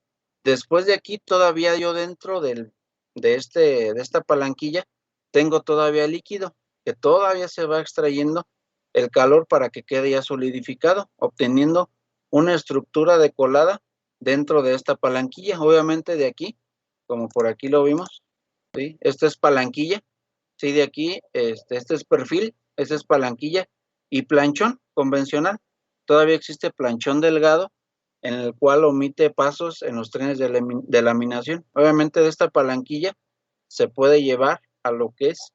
después de aquí, todavía yo dentro de esta palanquilla, tengo todavía líquido, que todavía se va extrayendo el calor para que quede ya solidificado, obteniendo una estructura de colada dentro de esta palanquilla. Obviamente de aquí, como por aquí lo vimos, ¿sí? Esta es palanquilla, ¿sí? De aquí, este es perfil, esta es palanquilla y planchón convencional. todavía existe planchón delgado, en el cual omite pasos en los trenes de laminación. Obviamente de esta palanquilla se puede llevar a lo que es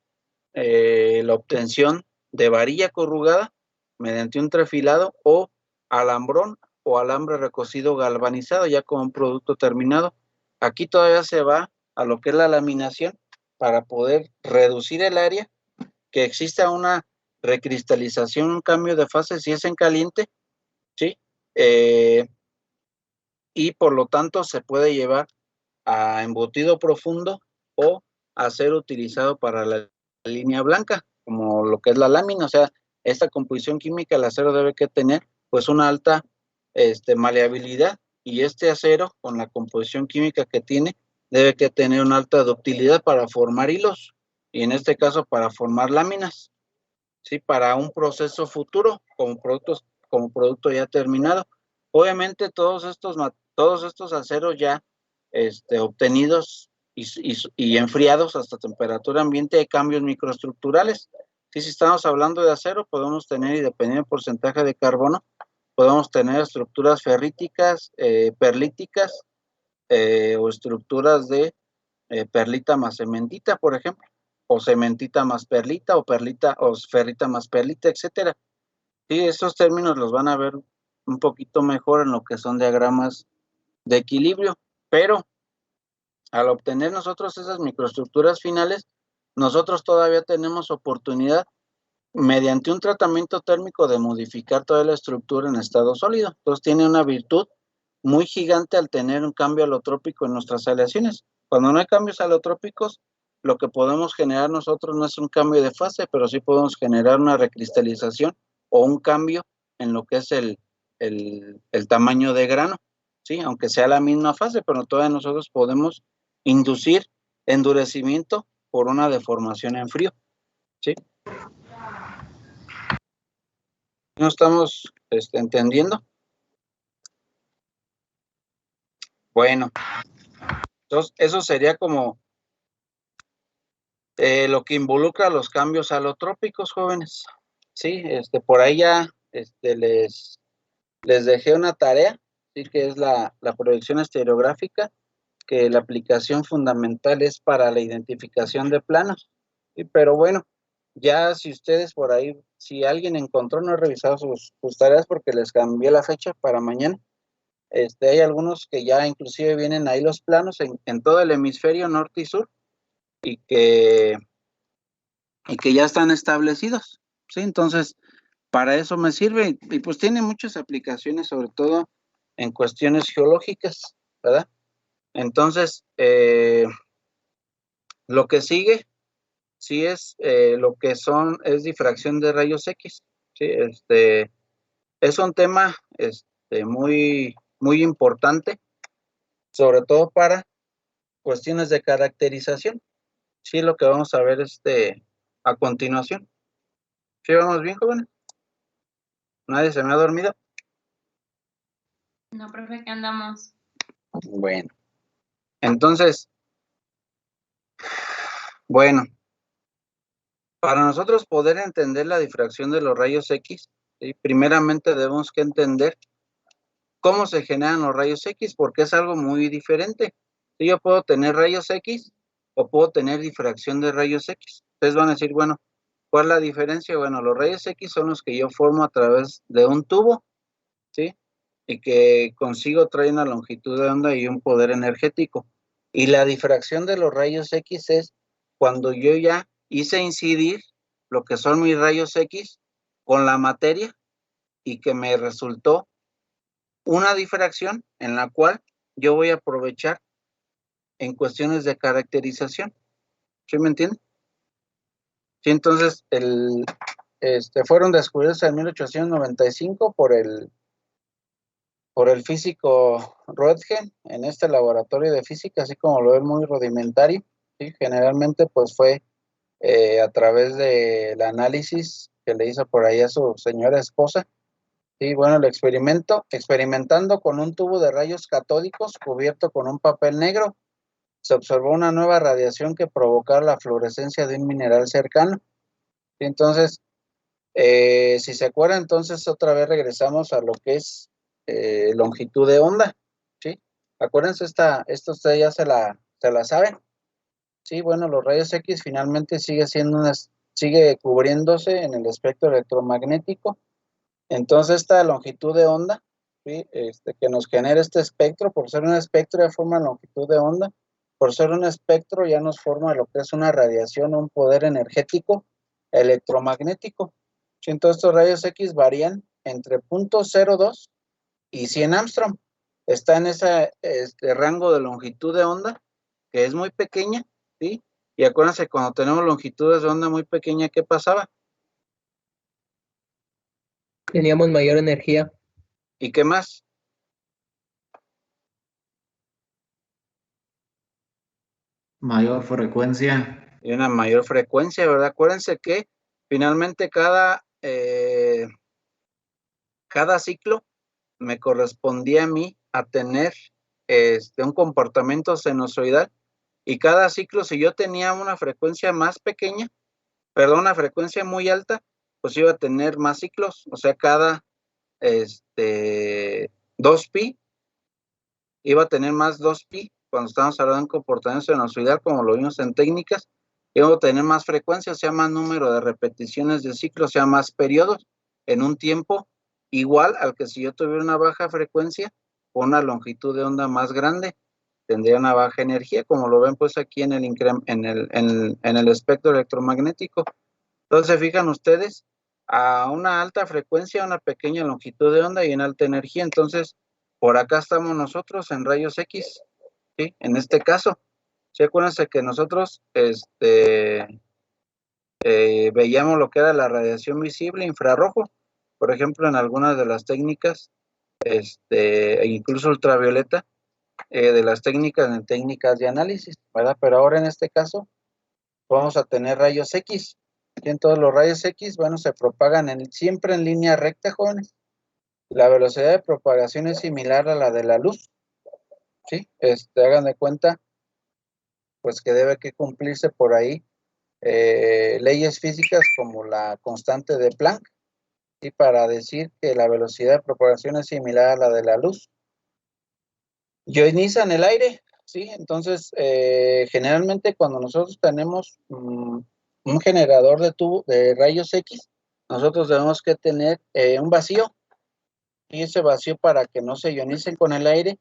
la obtención de varilla corrugada mediante un trefilado o alambrón o alambre recocido galvanizado ya como un producto terminado. Aquí todavía se va a lo que es la laminación para poder reducir el área, que exista una recristalización, un cambio de fase si es en caliente, ¿sí? Y por lo tanto se puede llevar a embutido profundo o a ser utilizado para la línea blanca, como lo que es la lámina. O sea, esta composición química, el acero debe que tener pues una alta maleabilidad, y este acero con la composición química que tiene debe que tener una alta ductilidad para formar hilos, y en este caso para formar láminas, ¿sí? Para un proceso futuro como producto ya terminado. Obviamente todos estos aceros ya obtenidos y enfriados hasta temperatura ambiente hay cambios microestructurales. Si estamos hablando de acero, podemos tener, y dependiendo del porcentaje de carbono, podemos tener estructuras ferríticas, perlíticas, o estructuras de perlita más cementita, por ejemplo, o cementita más perlita, o perlita o ferrita más perlita, etcétera. Sí, esos términos los van a ver un poquito mejor en lo que son diagramas de equilibrio, pero al obtener nosotros esas microestructuras finales, nosotros todavía tenemos oportunidad mediante un tratamiento térmico de modificar toda la estructura en estado sólido. Entonces tiene una virtud muy gigante al tener un cambio alotrópico en nuestras aleaciones. Cuando no hay cambios alotrópicos, lo que podemos generar nosotros no es un cambio de fase, pero sí podemos generar una recristalización o un cambio en lo que es el tamaño de grano, ¿sí? Aunque sea la misma fase, pero todavía nosotros podemos inducir endurecimiento por una deformación en frío, ¿sí? ¿No estamos entendiendo? Bueno, entonces eso sería como lo que involucra los cambios alotrópicos, jóvenes. Sí, por ahí ya les dejé una tarea, sí, que es la proyección estereográfica, que la aplicación fundamental es para la identificación de planos. Sí, pero bueno, ya si ustedes por ahí, si alguien encontró, no he revisado sus tareas porque les cambié la fecha para mañana. Hay algunos que ya inclusive vienen ahí los planos en todo el hemisferio norte y sur, y que ya están establecidos, ¿sí? Entonces, para eso me sirve, y pues tiene muchas aplicaciones, sobre todo en cuestiones geológicas, ¿verdad? Entonces, lo que sigue, sí es lo que es difracción de rayos X, ¿sí? Es un tema muy, muy importante, sobre todo para cuestiones de caracterización. Sí, lo que vamos a ver a continuación. ¿Sí vamos bien, jóvenes? ¿Nadie se me ha dormido? No, profe, ¿qué andamos? Bueno, entonces, bueno, para nosotros poder entender la difracción de los rayos X, ¿sí? Primeramente debemos que entender cómo se generan los rayos X, porque es algo muy diferente. ¿Sí? Yo puedo tener rayos X o puedo tener difracción de rayos X. Ustedes van a decir, bueno, ¿cuál es la diferencia? Bueno, los rayos X son los que yo formo a través de un tubo, ¿sí? Y que consigo trae una longitud de onda y un poder energético. Y la difracción de los rayos X es cuando yo ya hice incidir lo que son mis rayos X con la materia y que me resultó una difracción en la cual yo voy a aprovechar en cuestiones de caracterización. ¿Sí me entienden? Sí, entonces fueron descubiertos en 1895 por el físico Röntgen en este laboratorio de física, así como lo ven, muy rudimentario, ¿sí? Generalmente pues fue a través del análisis que le hizo por ahí a su señora esposa. Sí, bueno, experimentando con un tubo de rayos catódicos cubierto con un papel negro, se observó una nueva radiación que provocara la fluorescencia de un mineral cercano. Sí, entonces, Si se acuerdan, entonces otra vez regresamos a lo que es longitud de onda, ¿sí? Acuérdense, esto ustedes ya se la saben. Sí, bueno, los rayos X finalmente sigue cubriéndose en el espectro electromagnético. Entonces esta longitud de onda, ¿sí? Que nos genera este espectro, por ser un espectro ya forma longitud de onda, por ser un espectro ya nos forma lo que es una radiación, un poder energético electromagnético. ¿Sí? Entonces estos rayos X varían entre 0.02 y 100 Armstrong. Está en ese rango de longitud de onda, que es muy pequeña, ¿sí? Y acuérdense, cuando tenemos longitudes de onda muy pequeña, ¿qué pasaba? Teníamos mayor energía. ¿Y qué más? Mayor frecuencia. Y una mayor frecuencia, ¿verdad? Acuérdense que finalmente cada ciclo me correspondía a mí a tener un comportamiento sinusoidal, y cada ciclo, si yo tenía una frecuencia más pequeña, perdón, una frecuencia muy alta, pues iba a tener más ciclos, o sea, cada 2pi iba a tener más 2pi, cuando estamos hablando de comportamiento sinusoidal, como lo vimos en técnicas, iba a tener más frecuencia, o sea, más número de repeticiones de ciclos, o sea, más periodos, en un tiempo igual al que si yo tuviera una baja frecuencia, con una longitud de onda más grande, tendría una baja energía, como lo ven pues aquí en el espectro electromagnético. Entonces, fijan ustedes, a una alta frecuencia, una pequeña longitud de onda y en alta energía. Entonces, por acá estamos nosotros en rayos X, ¿sí? En este caso, ¿sí? Acuérdense que nosotros veíamos lo que era la radiación visible, infrarrojo, por ejemplo, en algunas de las técnicas, e incluso ultravioleta, de las técnicas de análisis, ¿verdad? Pero ahora en este caso vamos a tener rayos X. Y en todos los rayos X, bueno, se propagan siempre en línea recta, jóvenes. La velocidad de propagación es similar a la de la luz, ¿sí? Hagan de cuenta, pues que debe que cumplirse por ahí leyes físicas como la constante de Planck, ¿sí? Para decir que la velocidad de propagación es similar a la de la luz. Ioniza en el aire, ¿sí? Entonces, generalmente cuando nosotros tenemos un generador de rayos X, nosotros debemos que tener un vacío, y ese vacío para que no se ionicen con el aire,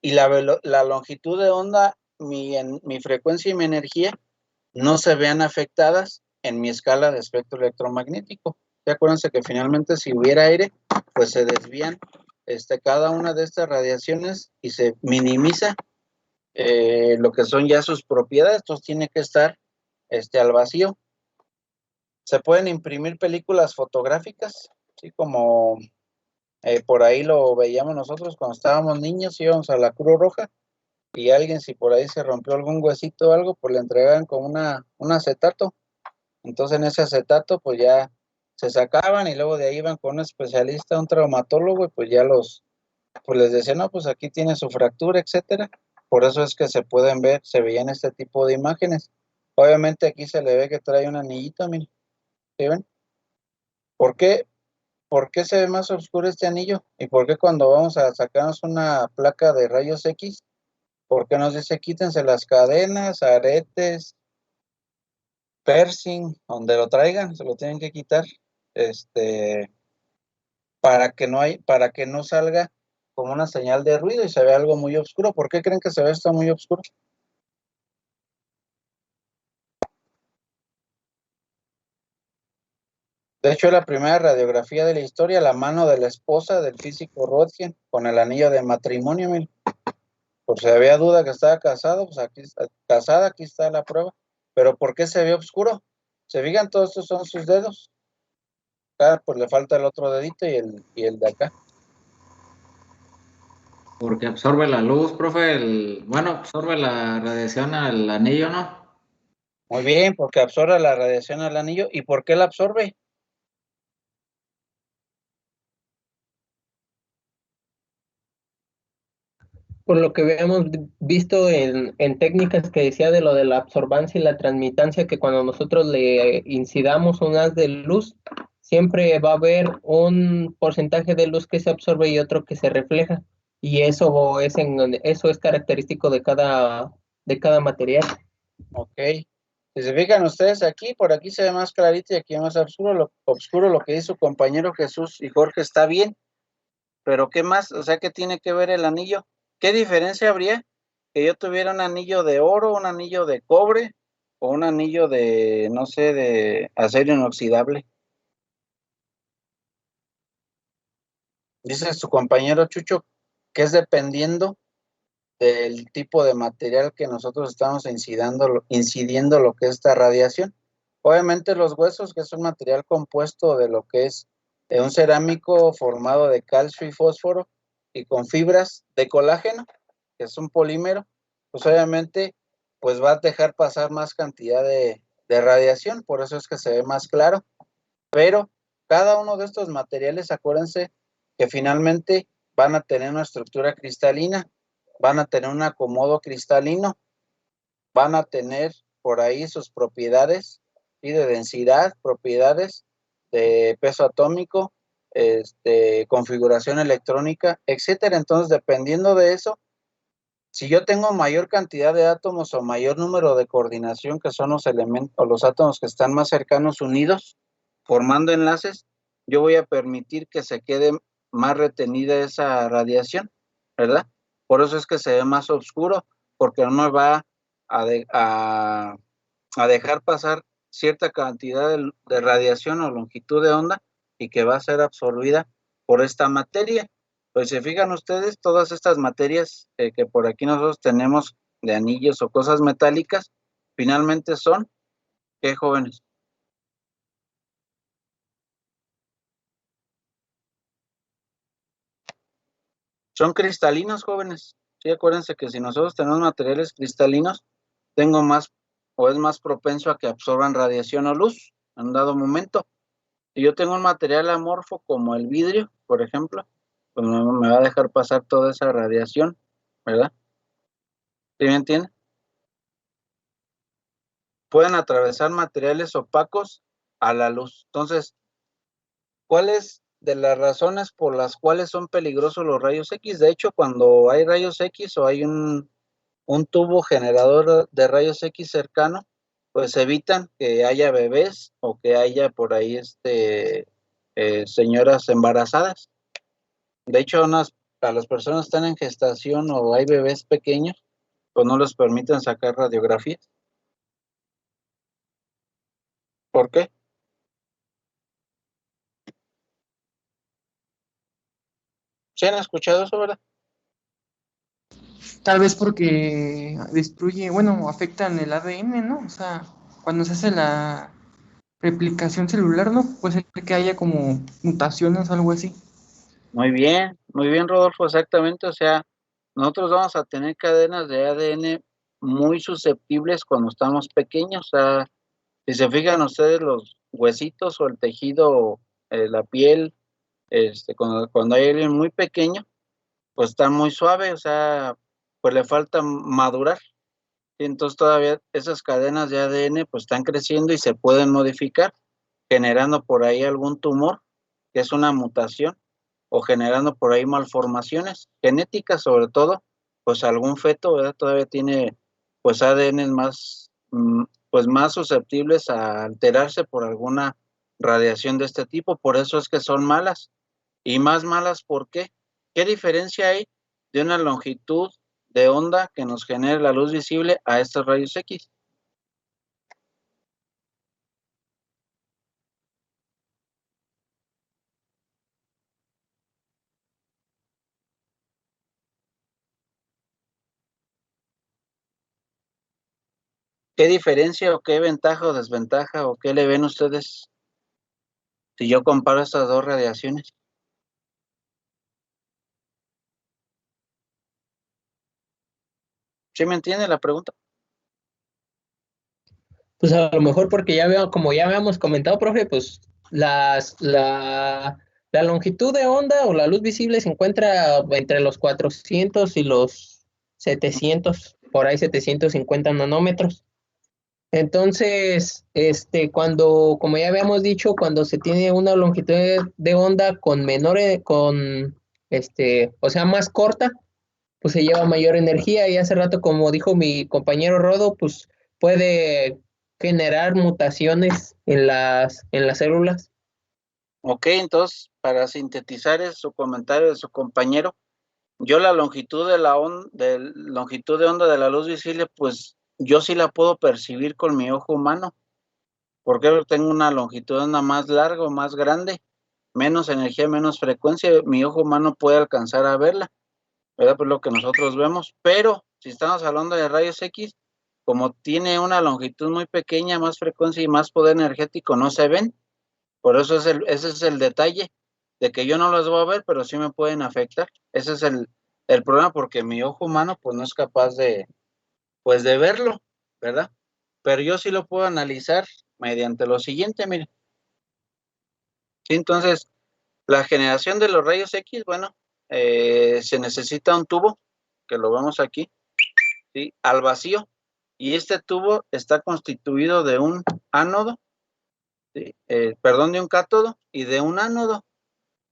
y la longitud de onda, mi frecuencia y mi energía no se vean afectadas en mi escala de espectro electromagnético. Y acuérdense que finalmente si hubiera aire, pues se desvían cada una de estas radiaciones y se minimiza lo que son ya sus propiedades. Entonces tiene que estar al vacío. Se pueden imprimir películas fotográficas, así como por ahí lo veíamos nosotros cuando estábamos niños, íbamos a la Cruz Roja, y alguien, si por ahí se rompió algún huesito o algo, pues le entregaban con un acetato. Entonces en ese acetato pues ya se sacaban, y luego de ahí iban con un especialista, un traumatólogo, y pues ya pues les decían, no, pues aquí tiene su fractura, etcétera. Por eso es que se veían este tipo de imágenes. Obviamente aquí se le ve que trae un anillito, miren, ¿sí ven? ¿Por qué se ve más oscuro este anillo? ¿Y por qué cuando vamos a sacarnos una placa de rayos X, por qué nos dice quítense las cadenas, aretes, piercing, donde lo traigan, se lo tienen que quitar, para que no salga como una señal de ruido y se vea algo muy oscuro? ¿Por qué creen que se ve esto muy oscuro? De hecho, la primera radiografía de la historia, la mano de la esposa del físico Röntgen con el anillo de matrimonio, miren. Por si había duda que estaba casado, pues aquí está casada, aquí está la prueba. Pero ¿por qué se ve oscuro? ¿Se fijan? Todos estos son sus dedos. Acá pues le falta el otro dedito y el de acá. Porque absorbe la luz, profe, absorbe la radiación al anillo, ¿no? Muy bien, porque absorbe la radiación al anillo. ¿Y por qué la absorbe? Por lo que habíamos visto en técnicas que decía de lo de la absorbancia y la transmitancia, que cuando nosotros le incidamos un haz de luz, siempre va a haber un porcentaje de luz que se absorbe y otro que se refleja. Y eso es característico de cada material. Ok. Si se fijan ustedes aquí, por aquí se ve más clarito y aquí más oscuro lo que dice su compañero Jesús y Jorge está bien. Pero ¿qué más? O sea, ¿qué tiene que ver el anillo? ¿Qué diferencia habría que yo tuviera un anillo de oro, un anillo de cobre o un anillo de, no sé, de acero inoxidable? Dice su compañero Chucho que es dependiendo del tipo de material que nosotros estamos incidiendo lo que es esta radiación. Obviamente los huesos, que es un material compuesto de lo que es de un cerámico formado de calcio y fósforo y con fibras de colágeno, que es un polímero, pues obviamente pues va a dejar pasar más cantidad de radiación, por eso es que se ve más claro, pero cada uno de estos materiales, acuérdense que finalmente van a tener una estructura cristalina, van a tener un acomodo cristalino, van a tener por ahí sus propiedades, ¿sí? De densidad, propiedades de peso atómico, configuración electrónica, etcétera. Entonces, dependiendo de eso, si yo tengo mayor cantidad de átomos o mayor número de coordinación, que son los elementos o los átomos que están más cercanos unidos, formando enlaces, yo voy a permitir que se quede más retenida esa radiación, ¿verdad? Por eso es que se ve más oscuro, porque no me va a dejar pasar cierta cantidad de radiación o longitud de onda y que va a ser absorbida por esta materia. Pues se fijan ustedes, todas estas materias que por aquí nosotros tenemos de anillos o cosas metálicas, finalmente son, ¿qué, jóvenes? Son cristalinos, jóvenes. Sí, acuérdense que si nosotros tenemos materiales cristalinos, tengo más o es más propenso a que absorban radiación o luz en un dado momento. Si yo tengo un material amorfo como el vidrio, por ejemplo, pues me va a dejar pasar toda esa radiación, ¿verdad? ¿Sí me entienden? Pueden atravesar materiales opacos a la luz. Entonces, ¿cuáles de las razones por las cuales son peligrosos los rayos X? De hecho, cuando hay rayos X o hay un tubo generador de rayos X cercano, pues evitan que haya bebés o que haya por ahí señoras embarazadas. De hecho, a las personas que están en gestación o hay bebés pequeños, pues no les permiten sacar radiografías. ¿Por qué? ¿Se han escuchado eso, verdad? Tal vez porque destruye, bueno, afectan el ADN, ¿no? O sea, cuando se hace la replicación celular, ¿no? Puede ser que haya como mutaciones o algo así. Muy bien, Rodolfo, exactamente. O sea, nosotros vamos a tener cadenas de ADN muy susceptibles cuando estamos pequeños. O sea, si se fijan ustedes los huesitos o el tejido, la piel, cuando hay alguien muy pequeño, pues está muy suave, o sea, pues le falta madurar. Y entonces todavía esas cadenas de ADN pues están creciendo y se pueden modificar, generando por ahí algún tumor, que es una mutación, o generando por ahí malformaciones genéticas, sobre todo, pues algún feto, ¿verdad? Todavía tiene pues ADN pues más susceptibles a alterarse por alguna radiación de este tipo, por eso es que son malas. Y más malas, ¿por qué? ¿Qué diferencia hay de una longitud de onda que nos genere la luz visible a estos rayos X? ¿Qué diferencia o qué ventaja o desventaja o qué le ven ustedes si yo comparo estas dos radiaciones? ¿Sí me entiende la pregunta? Pues a lo mejor porque como ya habíamos comentado, profe, pues la longitud de onda o la luz visible se encuentra entre los 400 y los 700, por ahí 750 nanómetros. Entonces, cuando, como ya habíamos dicho, cuando se tiene una longitud de onda con o sea, más corta, pues se lleva mayor energía y hace rato, como dijo mi compañero Rodo, pues puede generar mutaciones en las células. Ok, entonces, para sintetizar su comentario de su compañero, yo la longitud longitud de onda de la luz visible, pues yo sí la puedo percibir con mi ojo humano, porque tengo una longitud de onda más larga o más grande, menos energía, menos frecuencia, mi ojo humano puede alcanzar a verla, ¿verdad? Pues lo que nosotros vemos, pero si estamos hablando de rayos X, como tiene una longitud muy pequeña, más frecuencia y más poder energético, no se ven. Por eso ese es el detalle, de que yo no los voy a ver, pero sí me pueden afectar. Ese es el problema, porque mi ojo humano pues no es capaz pues de verlo, ¿verdad? Pero yo sí lo puedo analizar mediante lo siguiente, miren. Sí, entonces, la generación de los rayos X, bueno, se necesita un tubo, que lo vemos aquí, ¿sí? Al vacío, y este tubo está constituido de un ánodo, ¿sí? Perdón, de un cátodo y de un ánodo.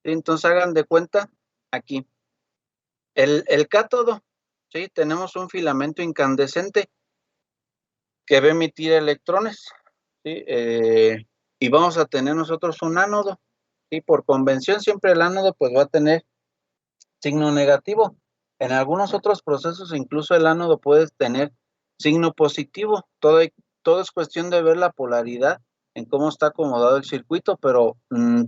Entonces hagan de cuenta aquí. El cátodo, ¿sí? Tenemos un filamento incandescente que va a emitir electrones, ¿sí? Y vamos a tener nosotros un ánodo, ¿sí? Por convención siempre el ánodo pues va a tener signo negativo. En algunos otros procesos incluso el ánodo puede tener signo positivo. Todo es cuestión de ver la polaridad en cómo está acomodado el circuito, pero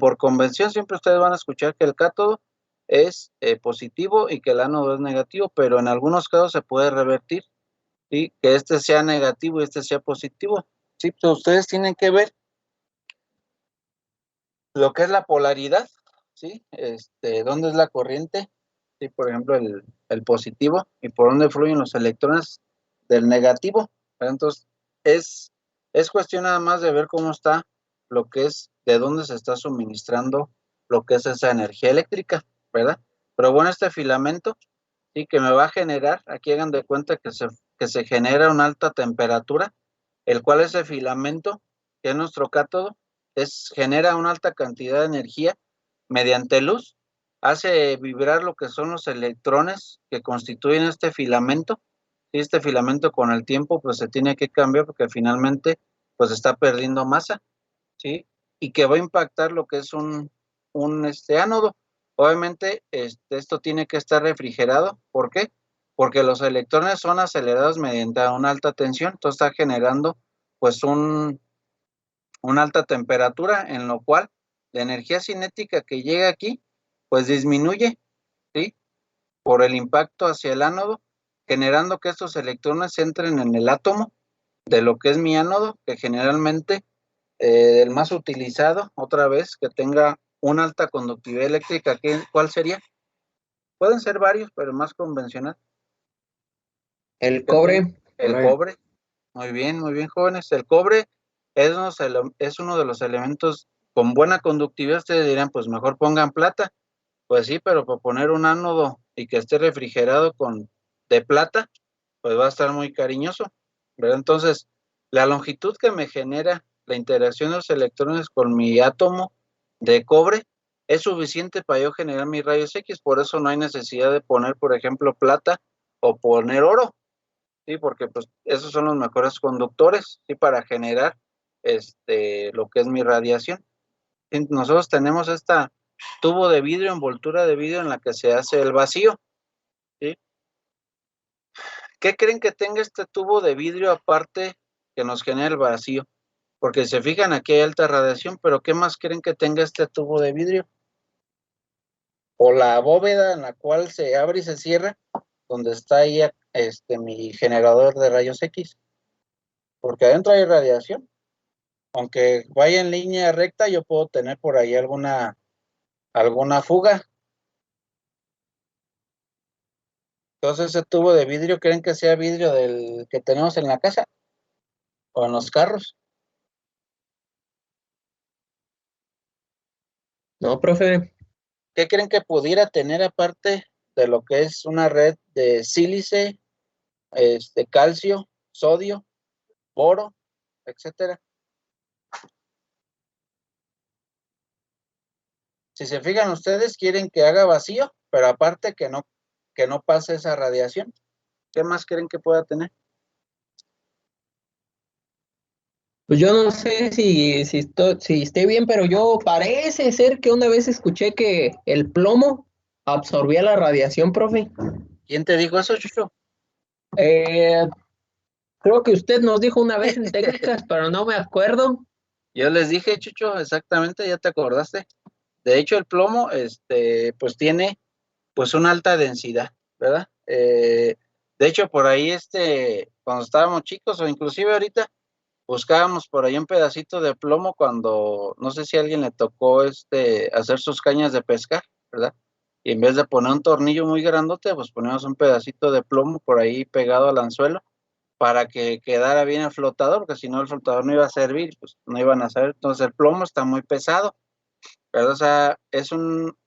por convención siempre ustedes van a escuchar que el cátodo es positivo y que el ánodo es negativo, pero en algunos casos se puede revertir, ¿sí? Que este sea negativo y este sea positivo. Sí, pues ustedes tienen que ver lo que es la polaridad, ¿sí? Dónde es la corriente, ¿sí? Por ejemplo, el positivo, y por dónde fluyen los electrones del negativo. Entonces, es cuestión nada más de ver cómo está lo que es, de dónde se está suministrando lo que es esa energía eléctrica, ¿verdad? Pero bueno, este filamento, sí, que me va a generar, aquí hagan de cuenta que se genera una alta temperatura, el cual ese filamento, que es nuestro cátodo, genera una alta cantidad de energía mediante luz, hace vibrar lo que son los electrones que constituyen este filamento, y este filamento con el tiempo pues se tiene que cambiar porque finalmente pues está perdiendo masa, ¿sí? Y que va a impactar lo que es un ánodo. Obviamente esto tiene que estar refrigerado. ¿Por qué? Porque los electrones son acelerados mediante una alta tensión, entonces está generando pues una alta temperatura, en lo cual la energía cinética que llega aquí, pues disminuye, ¿sí? Por el impacto hacia el ánodo, generando que estos electrones entren en el átomo de lo que es mi ánodo, que generalmente el más utilizado, otra vez, que tenga una alta conductividad eléctrica, ¿cuál sería? Pueden ser varios, pero el más convencional. El cobre. El cobre. Muy bien, jóvenes. El cobre es uno de los elementos con buena conductividad. Ustedes dirán, pues mejor pongan plata. Pues sí, pero para poner un ánodo y que esté refrigerado de plata, pues va a estar muy cariñoso, ¿verdad? Entonces, la longitud que me genera la interacción de los electrones con mi átomo de cobre es suficiente para yo generar mis rayos X. Por eso no hay necesidad de poner, por ejemplo, plata o poner oro, ¿sí? Porque pues esos son los mejores conductores, ¿sí? Para generar lo que es mi radiación. Nosotros tenemos esta tubo de vidrio, envoltura de vidrio en la que se hace el vacío, ¿sí? ¿Qué creen que tenga este tubo de vidrio aparte que nos genera el vacío? Porque se fijan, aquí hay alta radiación, pero ¿qué más creen que tenga este tubo de vidrio? O la bóveda en la cual se abre y se cierra, donde está ahí mi generador de rayos X. Porque adentro hay radiación. Aunque vaya en línea recta, yo puedo tener por ahí alguna fuga. Entonces, ese tubo de vidrio, ¿creen que sea vidrio del que tenemos en la casa o en los carros? No, profe. ¿Qué creen que pudiera tener aparte de lo que es una red de sílice, calcio, sodio, boro etcétera. Si se fijan ustedes, quieren que haga vacío, pero aparte que no pase esa radiación. ¿Qué más creen que pueda tener? Pues yo no sé si esté bien, pero yo parece ser que una vez escuché que el plomo absorbía la radiación, profe. ¿Quién te dijo eso, Chucho? Eh, Creo que usted nos dijo una vez en técnicas, pero no me acuerdo. Yo les dije, Chucho, exactamente, ya te acordaste. De hecho, el plomo, pues tiene, pues una alta densidad, ¿verdad? De hecho, por ahí, cuando estábamos chicos, o inclusive ahorita, buscábamos por ahí un pedacito de plomo cuando, no sé si a alguien le tocó, hacer sus cañas de pescar, ¿verdad? Y en vez de poner un tornillo muy grandote, pues poníamos un pedacito de plomo por ahí pegado al anzuelo para que quedara bien el flotador, porque si no el flotador no iba a servir, pues no iban a saber. Entonces el plomo está muy pesado, ¿verdad? O sea,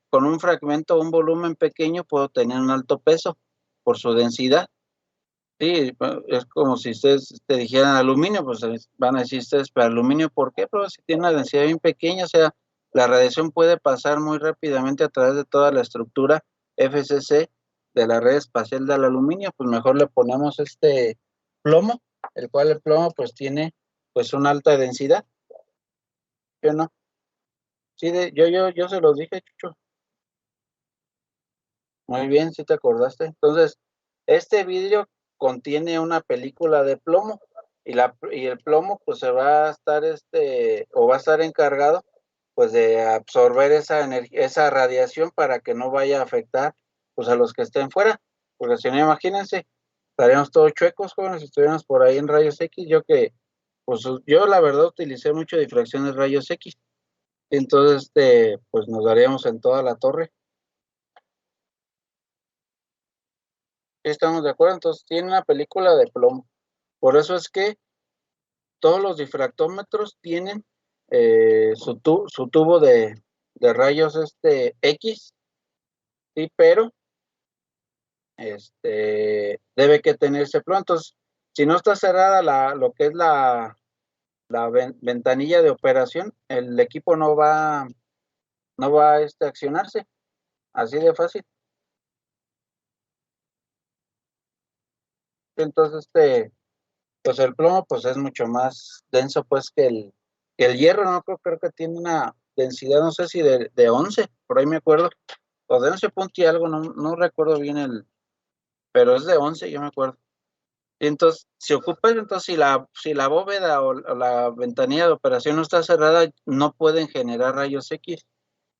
con un fragmento, un volumen pequeño, puedo tener un alto peso por su densidad. Sí, es como si ustedes te dijeran aluminio, pues van a decir ustedes, pero aluminio, ¿por qué? Pero si tiene una densidad bien pequeña, o sea, la radiación puede pasar muy rápidamente a través de toda la estructura FCC de la red espacial del aluminio, pues mejor le ponemos plomo, el cual el plomo pues tiene pues una alta densidad. ¿Yo no? Sí, yo se los dije, Chucho. Muy bien, si te acordaste. Entonces, este vidrio contiene una película de plomo y el plomo pues se va a estar o va a estar encargado pues de absorber esa radiación para que no vaya a afectar pues a los que estén fuera, porque si no, imagínense, estaríamos todos chuecos, jóvenes, si estuviéramos por ahí en rayos X. Yo la verdad utilicé mucho difracción de rayos X, entonces pues nos daríamos en toda la torre. ¿Estamos de acuerdo? Entonces tiene una película de plomo. Por eso es que todos los difractómetros tienen su tubo de rayos X, sí, pero debe que tenerse plomo. Entonces, si no está cerrada lo que es la ventanilla de operación, el equipo no va a accionarse. Así de fácil. Entonces, pues el plomo pues es mucho más denso pues que el hierro, ¿no? Creo que tiene una densidad, no sé si de 11, por ahí me acuerdo, o de 11 punto y algo, no recuerdo bien pero es de 11, yo me acuerdo. Y entonces, entonces si la bóveda o la ventanilla de operación no está cerrada, no pueden generar rayos X.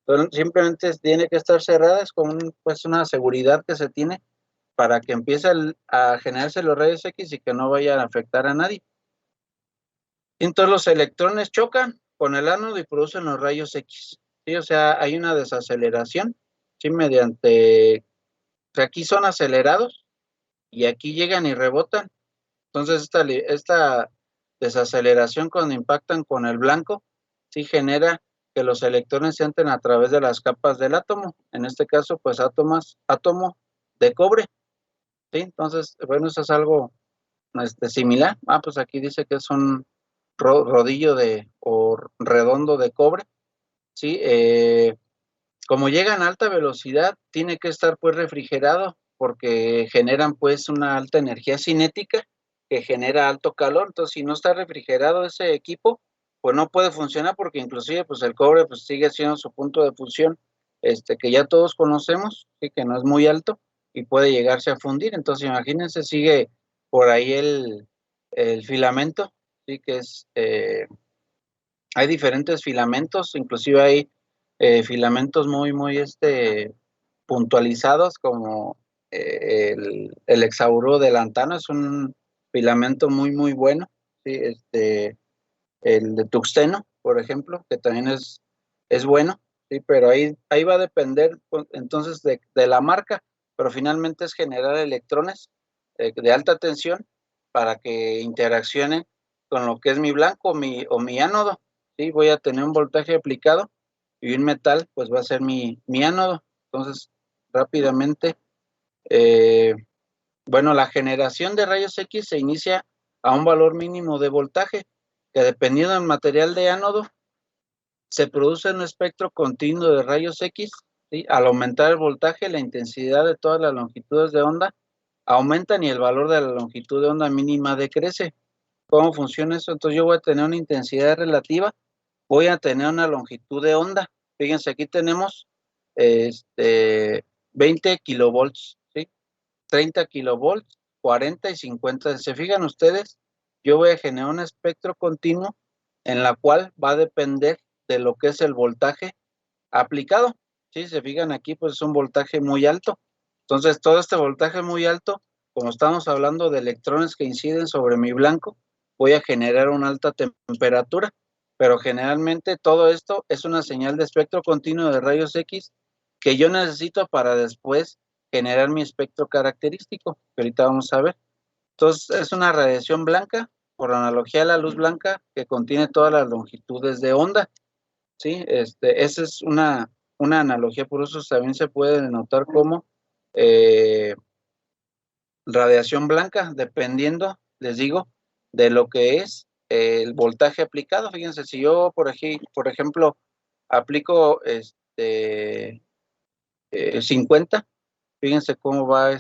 Entonces, simplemente tiene que estar cerrada, es como pues una seguridad que se tiene para que empiece a generarse los rayos X y que no vayan a afectar a nadie. Entonces los electrones chocan con el ánodo y producen los rayos X. ¿Sí? O sea, hay una desaceleración, ¿sí? O sea, aquí son acelerados y aquí llegan y rebotan. Entonces esta desaceleración cuando impactan con el blanco, sí genera que los electrones se entren a través de las capas del átomo. En este caso, pues átomo de cobre. ¿Sí? Entonces, bueno, eso es algo similar. Pues aquí dice que es un rodillo o redondo de cobre, ¿sí? Como llegan a alta velocidad, tiene que estar pues refrigerado porque generan pues una alta energía cinética que genera alto calor. Entonces, si no está refrigerado ese equipo, pues no puede funcionar porque inclusive pues el cobre pues sigue siendo su punto de fusión, que ya todos conocemos, ¿sí? Que no es muy alto y puede llegarse a fundir. Entonces, imagínense, sigue por ahí el filamento, ¿sí? Que hay diferentes filamentos, inclusive hay filamentos muy, muy puntualizados, como el hexauro de lantano, es un filamento muy, muy bueno, ¿sí? El de tuxteno, por ejemplo, que también es bueno, ¿sí? Pero ahí va a depender pues, entonces de la marca, pero finalmente es generar electrones de alta tensión para que interaccionen con lo que es mi blanco o mi ánodo, ¿sí? Voy a tener un voltaje aplicado y un metal pues va a ser mi ánodo. Entonces, rápidamente, bueno, la generación de rayos X se inicia a un valor mínimo de voltaje, que dependiendo del material de ánodo, se produce un espectro continuo de rayos X, ¿sí? Al aumentar el voltaje, la intensidad de todas las longitudes de onda aumentan y el valor de la longitud de onda mínima decrece. ¿Cómo funciona eso? Entonces yo voy a tener una intensidad relativa, voy a tener una longitud de onda. Fíjense, aquí tenemos 20 kilovolts, ¿sí? 30 kilovolts, 40 y 50. ¿Se fijan ustedes? Yo voy a generar un espectro continuo en la cual va a depender de lo que es el voltaje aplicado. ¿Sí? Se fijan aquí, pues es un voltaje muy alto. Entonces, todo este voltaje muy alto, como estamos hablando de electrones que inciden sobre mi blanco, voy a generar una alta temperatura. Pero generalmente todo esto es una señal de espectro continuo de rayos X que yo necesito para después generar mi espectro característico, que ahorita vamos a ver. Entonces, es una radiación blanca, por analogía a la luz blanca, que contiene todas las longitudes de onda. ¿Sí? Esa es una analogía, por eso también se puede denotar como radiación blanca, dependiendo, les digo, de lo que es el voltaje aplicado. Fíjense, si yo, por ejemplo, aplico 50, fíjense cómo va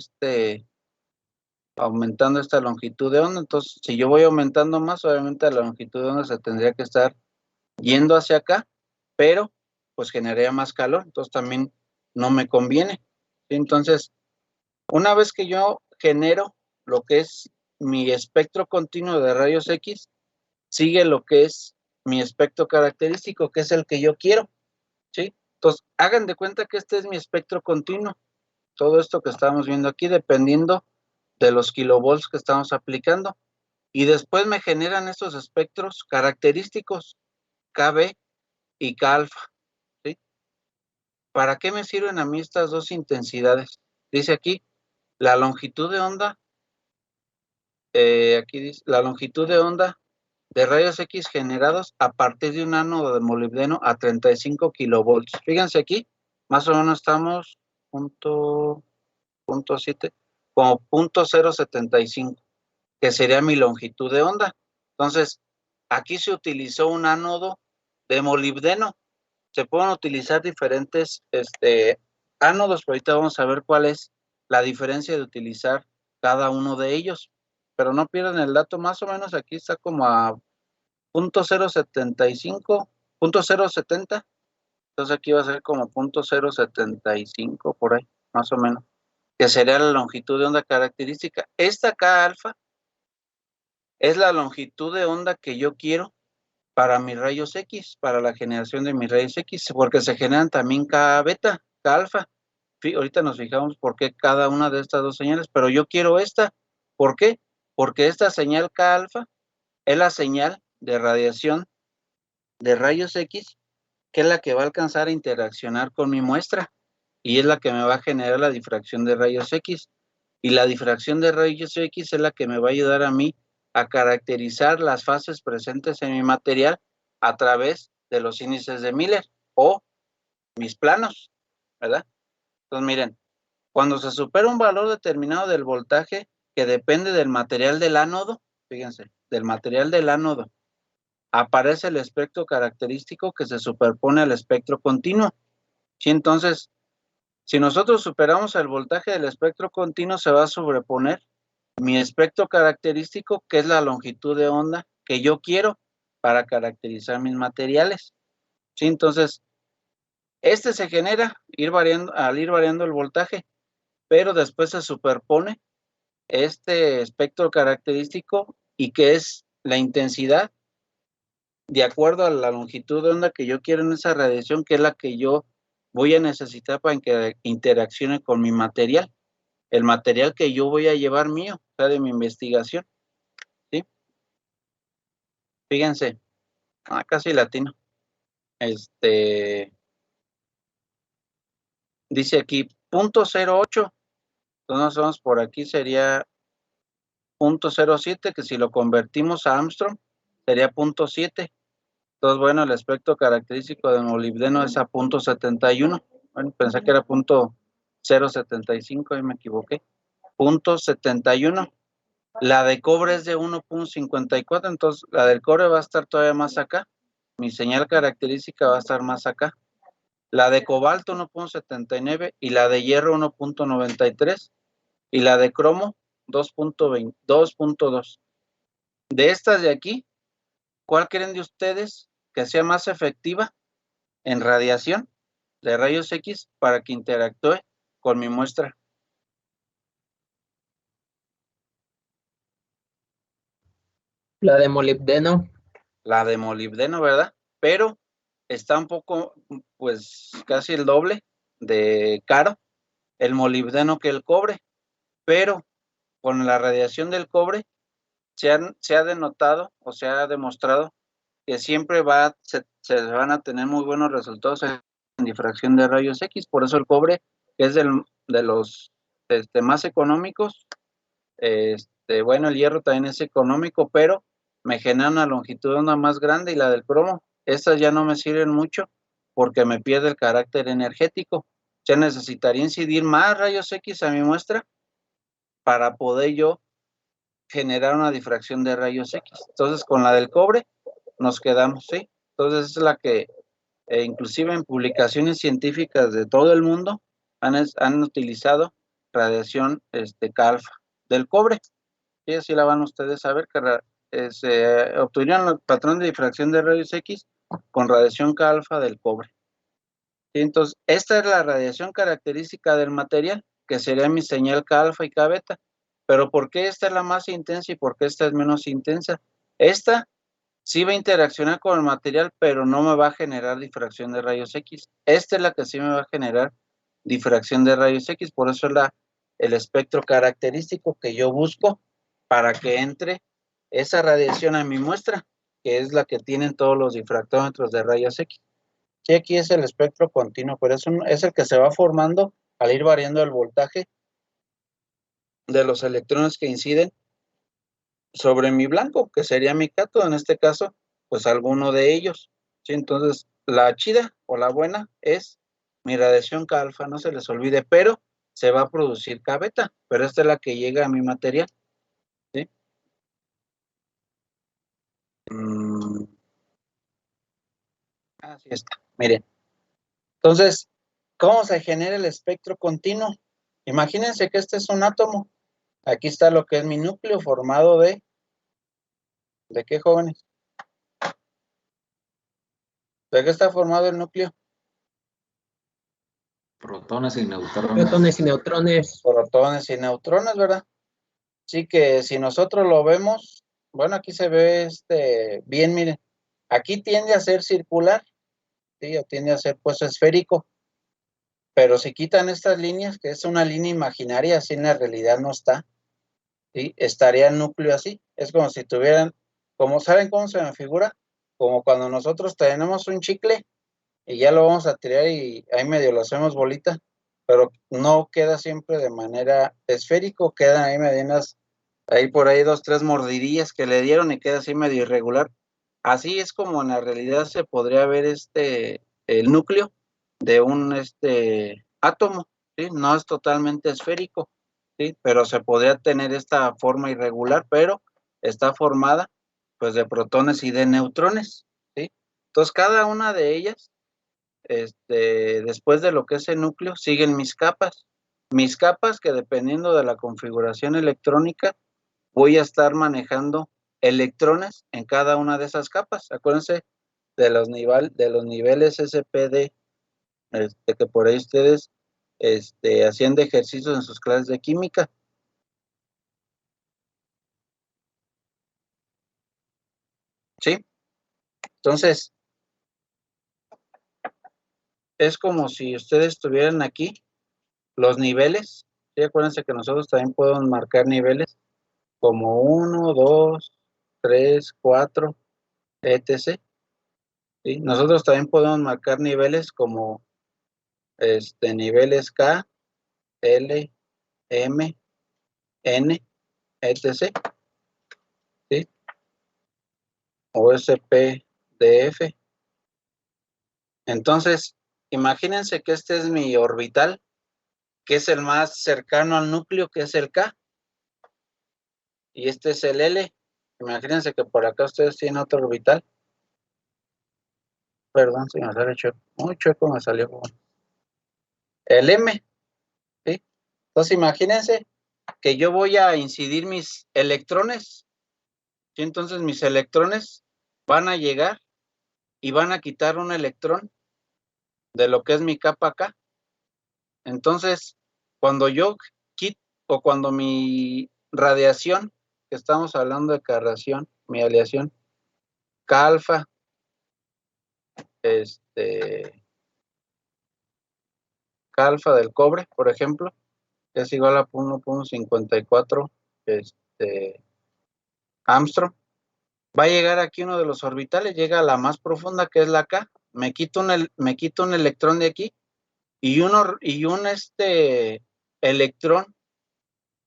aumentando esta longitud de onda. Entonces, si yo voy aumentando más, obviamente la longitud de onda se tendría que estar yendo hacia acá, pero pues generaría más calor, entonces también no me conviene. Entonces, una vez que yo genero lo que es mi espectro continuo de rayos X, sigue lo que es mi espectro característico, que es el que yo quiero, ¿sí? Entonces, hagan de cuenta que este es mi espectro continuo. Todo esto que estamos viendo aquí, dependiendo de los kilovolts que estamos aplicando. Y después me generan estos espectros característicos, KB y K alfa. ¿Sí? ¿Para qué me sirven a mí estas dos intensidades? Dice aquí, la longitud de onda, aquí dice, la longitud de onda de rayos X generados a partir de un ánodo de molibdeno a 35 kilovolts. Fíjense aquí, más o menos estamos punto 7, como 0.075, que sería mi longitud de onda. Entonces, aquí se utilizó un ánodo de molibdeno. Se pueden utilizar diferentes ánodos, pero ahorita vamos a ver cuál es la diferencia de utilizar cada uno de ellos. Pero no pierdan el dato, más o menos aquí está como a 0.075, 0.070. Entonces aquí va a ser como 0.075 por ahí, más o menos, que sería la longitud de onda característica. Esta K alfa es la longitud de onda que yo quiero para mis rayos X, para la generación de mis rayos X, porque se generan también K beta, K alfa. Ahorita nos fijamos por qué cada una de estas dos señales, pero yo quiero esta. ¿Por qué? Porque esta señal K alfa es la señal de radiación de rayos X, que es la que va a alcanzar a interaccionar con mi muestra y es la que me va a generar la difracción de rayos X. Y la difracción de rayos X es la que me va a ayudar a mí a caracterizar las fases presentes en mi material a través de los índices de Miller o mis planos, ¿verdad? Entonces, miren, cuando se supera un valor determinado del voltaje que depende del material del ánodo, fíjense, del material del ánodo, aparece el espectro característico que se superpone al espectro continuo. ¿Sí? Entonces, si nosotros superamos el voltaje del espectro continuo, se va a sobreponer mi espectro característico, que es la longitud de onda que yo quiero para caracterizar mis materiales. ¿Sí? Entonces, se genera al ir variando el voltaje, pero después se superpone este espectro característico y que es la intensidad de acuerdo a la longitud de onda que yo quiero en esa radiación, que es la que yo voy a necesitar para que interaccione con mi material, el material que yo voy a llevar mío, o sea, de mi investigación. ¿Sí? Fíjense, casi latino. Dice aquí 0.08, entonces vamos por aquí, sería 0.07, que si lo convertimos a Armstrong, sería 0.7. Entonces, bueno, el espectro característico de molibdeno es a 0.71. Bueno, pensé que era 0.075 y me equivoqué. 0.71. La de cobre es de 1.54, entonces la del cobre va a estar todavía más acá. Mi señal característica va a estar más acá. La de cobalto 1.79 y la de hierro 1.93 y la de cromo 2.2. De estas de aquí, ¿cuál creen de ustedes que sea más efectiva en radiación de rayos X para que interactúe con mi muestra? La de molibdeno. La de molibdeno, ¿verdad? Pero está un poco, pues casi el doble de caro el molibdeno que el cobre, pero con la radiación del cobre se ha denotado o se ha demostrado que siempre se van a tener muy buenos resultados en difracción de rayos X. Por eso el cobre, que es de los más económicos, bueno, el hierro también es económico, pero me genera una longitud de onda más grande, y la del cromo, estas ya no me sirven mucho porque me pierde el carácter energético. Ya necesitaría incidir más rayos X a mi muestra para poder yo generar una difracción de rayos X. Entonces, con la del cobre nos quedamos, ¿sí? Entonces, es la que, inclusive en publicaciones científicas de todo el mundo, han utilizado radiación K-alfa del cobre. Y así la van ustedes a ver, que se obtuvieron el patrón de difracción de rayos X con radiación K-alfa del cobre. ¿Sí? Entonces, esta es la radiación característica del material, que sería mi señal K-alfa y K-beta. Pero ¿por qué esta es la más intensa y por qué esta es menos intensa? Esta sí va a interaccionar con el material, pero no me va a generar difracción de rayos X. Esta es la que sí me va a generar difracción de rayos X, por eso es el espectro característico que yo busco para que entre esa radiación a mi muestra, que es la que tienen todos los difractómetros de rayos X. Sí, aquí es el espectro continuo, pero es el que se va formando al ir variando el voltaje de los electrones que inciden sobre mi blanco, que sería mi cátodo, en este caso, pues alguno de ellos. ¿Sí? Entonces, la chida o la buena es mi radiación K-alfa, no se les olvide, pero se va a producir K-beta, pero esta es la que llega a mi material. ¿Sí? Así está, miren. Entonces, ¿cómo se genera el espectro continuo? Imagínense que este es un átomo. Aquí está lo que es mi núcleo formado ¿de qué, jóvenes? ¿De qué está formado el núcleo? Protones y neutrones. Protones y neutrones. Protones y neutrones, ¿verdad? Sí, que si nosotros lo vemos, bueno, aquí se ve bien, miren, aquí tiende a ser circular, ¿sí? O tiende a ser pues esférico, pero si quitan estas líneas, que es una línea imaginaria, así en la realidad no está, ¿sí? Estaría el núcleo así, es como si tuvieran, como saben cómo se me figura, como cuando nosotros tenemos un chicle y ya lo vamos a tirar y ahí medio lo hacemos bolita, pero no queda siempre de manera esférico, quedan ahí medianas, ahí por ahí 2, 3 mordidillas que le dieron y queda así medio irregular. Así es como en la realidad se podría ver el núcleo de un átomo, ¿sí? No es totalmente esférico, ¿sí? Pero se podría tener esta forma irregular, pero está formada pues de protones y de neutrones, ¿sí? Entonces cada una de ellas, después de lo que es el núcleo, siguen mis capas. Mis capas que dependiendo de la configuración electrónica, voy a estar manejando electrones en cada una de esas capas. Acuérdense de los niveles SPD, que por ahí ustedes hacían de ejercicios en sus clases de química. ¿Sí? Entonces, es como si ustedes tuvieran aquí los niveles. ¿Sí? Acuérdense que nosotros también podemos marcar niveles como 1, 2, 3, 4, etc. ¿Sí? Nosotros también podemos marcar niveles como niveles K, L, M, N, etc. ¿Sí? O S, P, D, F. Entonces, imagínense que este es mi orbital, que es el más cercano al núcleo, que es el K. y este es el L. Imagínense que por acá ustedes tienen otro orbital. Perdón, si me sale chueco. Muy chueco me salió. El M, ¿sí? Entonces imagínense que yo voy a incidir mis electrones, ¿sí? Entonces mis electrones van a llegar y van a quitar un electrón de lo que es mi capa acá. Entonces, cuando yo quito, o cuando mi radiación, que estamos hablando de radiación, mi aleación, K alfa, K alfa del cobre, por ejemplo, es igual a 1.54 Armstrong, va a llegar aquí uno de los orbitales, llega a la más profunda, que es la K, me quito un electrón de aquí, y un electrón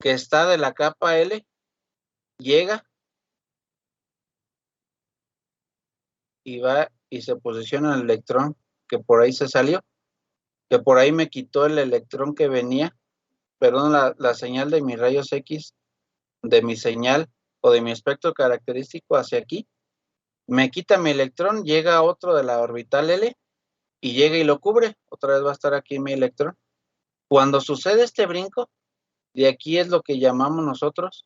que está de la capa L, llega y va y se posiciona el electrón que por ahí se salió, que por ahí me quitó el electrón que venía, perdón, la señal de mis rayos X, de mi señal o de mi espectro característico hacia aquí, me quita mi electrón, llega otro de la orbital L y llega y lo cubre, otra vez va a estar aquí mi electrón. Cuando sucede este brinco, de aquí es lo que llamamos nosotros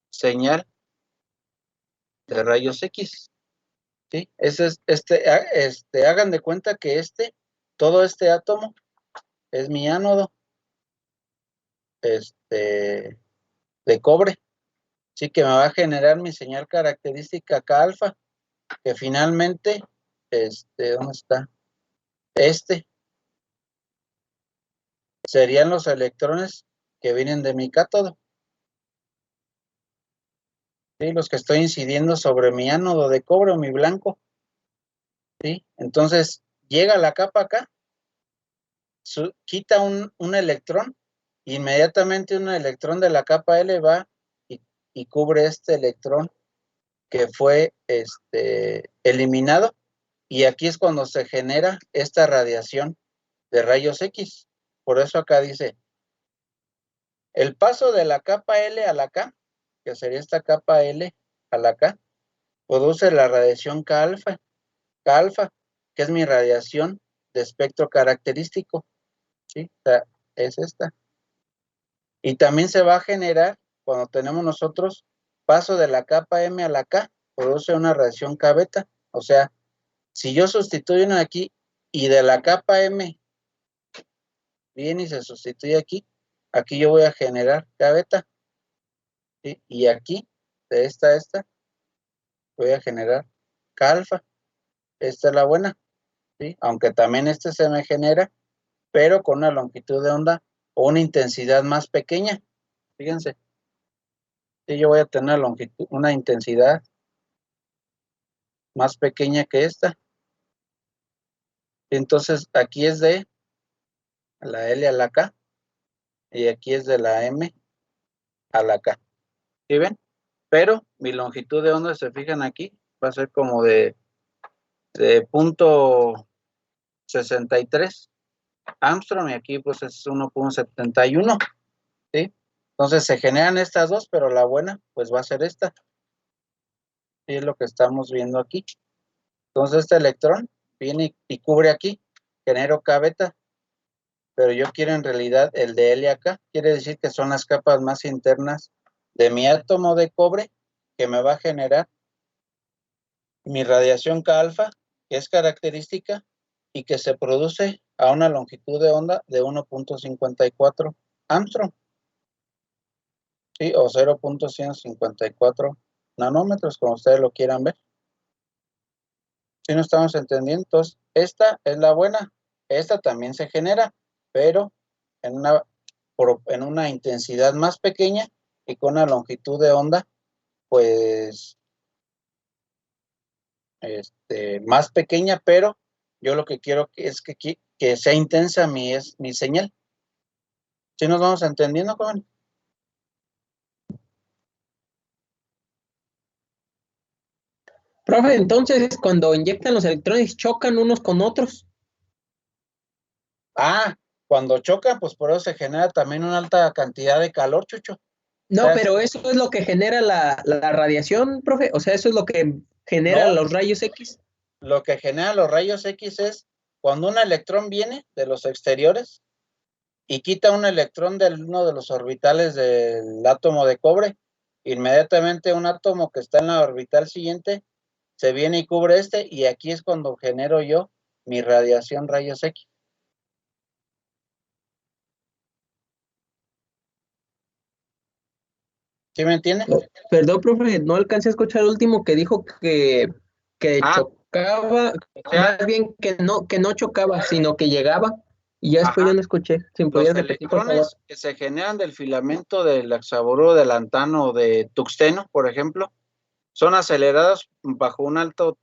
señal de rayos X, ¿sí? Ese es, hagan de cuenta que todo este átomo es mi ánodo, de cobre, sí, que me va a generar mi señal característica K alfa, que finalmente, ¿dónde está? Serían los electrones que vienen de mi cátodo, ¿sí? Los que estoy incidiendo sobre mi ánodo de cobre o mi blanco, ¿sí? Entonces, llega la capa acá, quita un electrón, inmediatamente un electrón de la capa L va y cubre este electrón que fue eliminado, y aquí es cuando se genera esta radiación de rayos X. Por eso acá dice, el paso de la capa L a la K, que sería esta capa L a la K, produce la radiación K alfa, que es mi radiación de espectro característico, ¿sí? O sea, es esta. Y también se va a generar, cuando tenemos nosotros paso de la capa M a la K, produce una radiación K beta. O sea, si yo sustituyo una aquí y de la capa M viene y se sustituye aquí yo voy a generar K beta, ¿sí? Y aquí, de esta a esta, voy a generar K alfa. Esta es la buena, ¿sí? Aunque también se me genera, pero con una longitud de onda o una intensidad más pequeña. Fíjense, sí, yo voy a tener una intensidad más pequeña que esta. Entonces, aquí es de la L a la K y aquí es de la M a la K. ¿Sí ven? Pero mi longitud de onda, se fijan aquí, va a ser como de .63 Armstrong, y aquí pues es 1.71, ¿sí? Entonces se generan estas dos, pero la buena pues va a ser esta. Y es lo que estamos viendo aquí. Entonces este electrón viene y cubre aquí, genero K beta, pero yo quiero en realidad el de L acá, quiere decir que son las capas más internas de mi átomo de cobre, que me va a generar mi radiación K alfa, que es característica y que se produce a una longitud de onda de 1.54 Armstrong, ¿sí? O 0.154 nanómetros, como ustedes lo quieran ver. ¿Sí no estamos entendiendo? Entonces, esta es la buena. Esta también se genera, pero en una intensidad más pequeña y con una longitud de onda, pues, más pequeña, pero yo lo que quiero es que sea intensa mi señal. ¿Sí nos vamos entendiendo, joven? Profe, entonces cuando inyectan los electrones chocan unos con otros. Cuando chocan, pues por eso se genera también una alta cantidad de calor, Chucho. No, sea, pero eso es lo que genera la radiación, profe. O sea, eso es lo que genera No. los rayos X. Lo que genera los rayos X es cuando un electrón viene de los exteriores y quita un electrón de uno de los orbitales del átomo de cobre, inmediatamente un átomo que está en la orbital siguiente se viene y cubre este, y aquí es cuando genero yo mi radiación rayos X. ¿Sí me entiende? Oh, perdón, profe, no alcancé a escuchar el último que dijo que Ah, chocaba, o sea, más bien que no chocaba, sino que llegaba. Y ya después ajá, ya no escuché. Si me los podías repetir, por favor. electrones que se generan del filamento del hexaboruro de lantano o de tuxteno, por ejemplo, son acelerados bajo un alto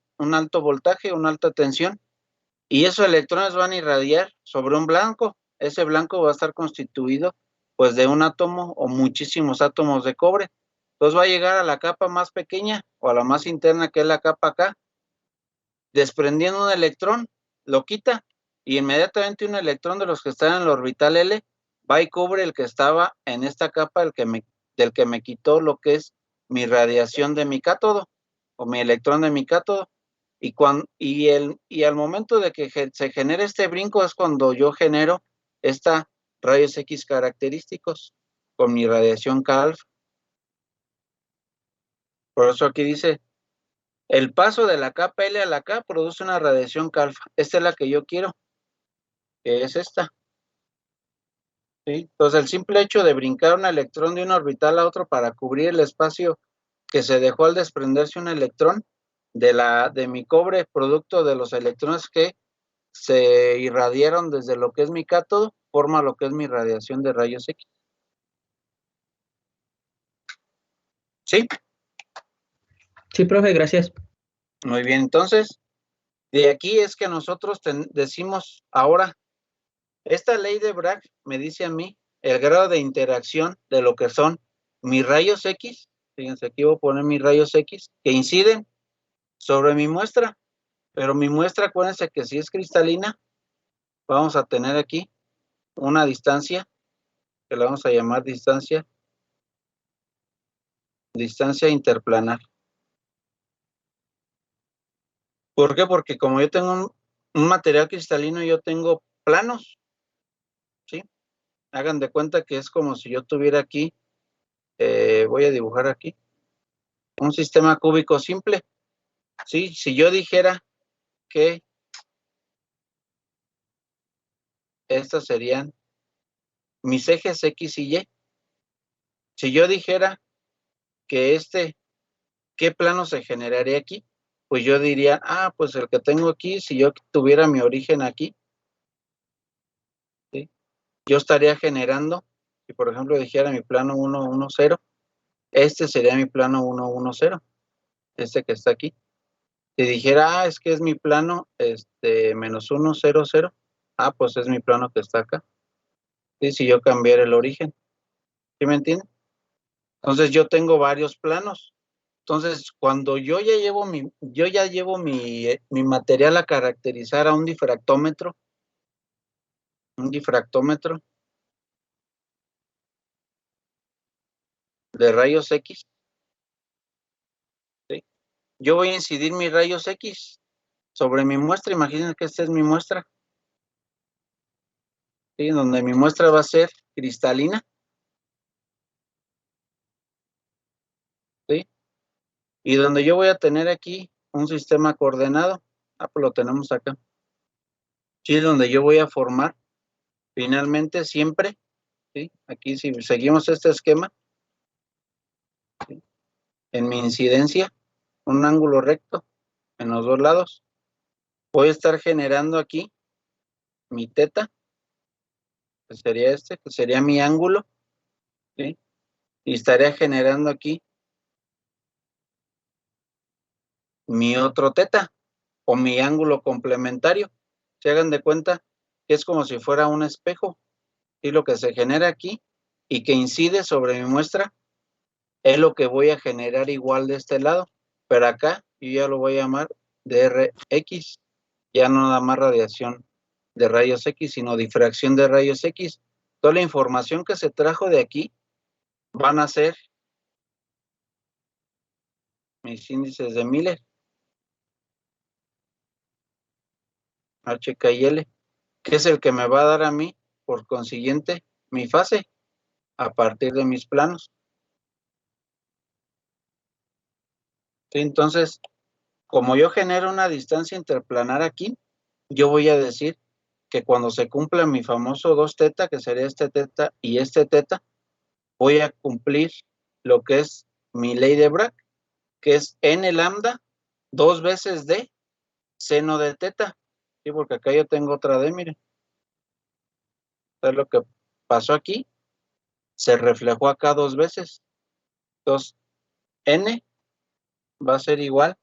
voltaje, una alta tensión, y esos electrones van a irradiar sobre un blanco. Ese blanco va a estar constituido pues de un átomo o muchísimos átomos de cobre. Entonces va a llegar a la capa más pequeña o a la más interna, que es la capa acá, desprendiendo un electrón, lo quita, y inmediatamente un electrón de los que están en el orbital L va y cubre el que estaba en esta capa del que me quitó lo que es mi radiación de mi cátodo o mi electrón de mi cátodo. Y al momento de que se genere este brinco es cuando yo genero esta rayos X característicos con mi radiación K alfa. Por eso aquí dice, el paso de la capa L a la K produce una radiación K alfa. Esta es la que yo quiero, que es esta. ¿Sí? Entonces el simple hecho de brincar un electrón de un orbital a otro para cubrir el espacio que se dejó al desprenderse un electrón de mi cobre, producto de los electrones que se irradiaron desde lo que es mi cátodo, forma lo que es mi radiación de rayos X. ¿Sí? Sí, profe, gracias. Muy bien, entonces, de aquí es que nosotros decimos ahora, esta ley de Bragg me dice a mí el grado de interacción de lo que son mis rayos X, fíjense, aquí voy a poner mis rayos X, que inciden sobre mi muestra, pero mi muestra, acuérdense que si es cristalina, vamos a tener aquí una distancia, que la vamos a llamar distancia interplanar. ¿Por qué? Porque como yo tengo un material cristalino, yo tengo planos, ¿sí? Hagan de cuenta que es como si yo tuviera aquí, voy a dibujar aquí, un sistema cúbico simple, ¿sí? Si yo dijera que estos serían mis ejes X y Y, si yo dijera que ¿qué plano se generaría aquí? Pues yo diría, pues el que tengo aquí, si yo tuviera mi origen aquí, ¿sí? Yo estaría generando, si por ejemplo dijera mi plano 1, 1, 0, este sería mi plano 1, 1, 0, este que está aquí. Si dijera, es que es mi plano, menos 1, 0, 0, pues es mi plano que está acá. ¿Sí? Si yo cambiara el origen, ¿sí me entienden? Entonces yo tengo varios planos. Entonces, cuando yo ya llevo mi material a caracterizar a un difractómetro de rayos X, ¿sí? Yo voy a incidir mis rayos X sobre mi muestra. Imaginen que esta es mi muestra, ¿sí? Donde mi muestra va a ser cristalina, ¿sí? Y donde yo voy a tener aquí un sistema coordenado, pues lo tenemos acá. Sí, donde yo voy a formar finalmente siempre, ¿sí? Aquí si seguimos este esquema, ¿sí? En mi incidencia, un ángulo recto en los dos lados, voy a estar generando aquí mi teta, que sería que sería mi ángulo, ¿sí? Y estaría generando aquí mi otro teta o mi ángulo complementario. Se hagan de cuenta que es como si fuera un espejo, y lo que se genera aquí y que incide sobre mi muestra es lo que voy a generar igual de este lado, pero acá yo ya lo voy a llamar DRX, ya no nada más radiación de rayos X, sino difracción de rayos X. Toda la información que se trajo de aquí van a ser mis índices de Miller, H, K y L, que es el que me va a dar a mí, por consiguiente, mi fase a partir de mis planos. ¿Sí? Entonces, como yo genero una distancia interplanar aquí, yo voy a decir que cuando se cumpla mi famoso 2 teta, que sería este teta y este teta, voy a cumplir lo que es mi ley de Bragg, que es n lambda 2 veces de seno de teta. Sí, porque acá yo tengo otra D, miren. Entonces lo que pasó aquí se reflejó acá 2 veces. Entonces, n va a ser igual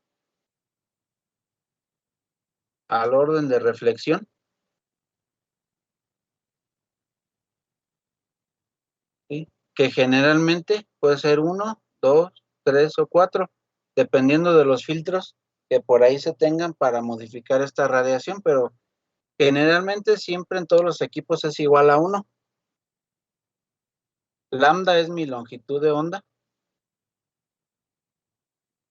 al orden de reflexión ¿sí? Que generalmente puede ser 1, 2, 3 o 4, dependiendo de los filtros que por ahí se tengan para modificar esta radiación, pero generalmente siempre en todos los equipos es igual a 1. Lambda es mi longitud de onda.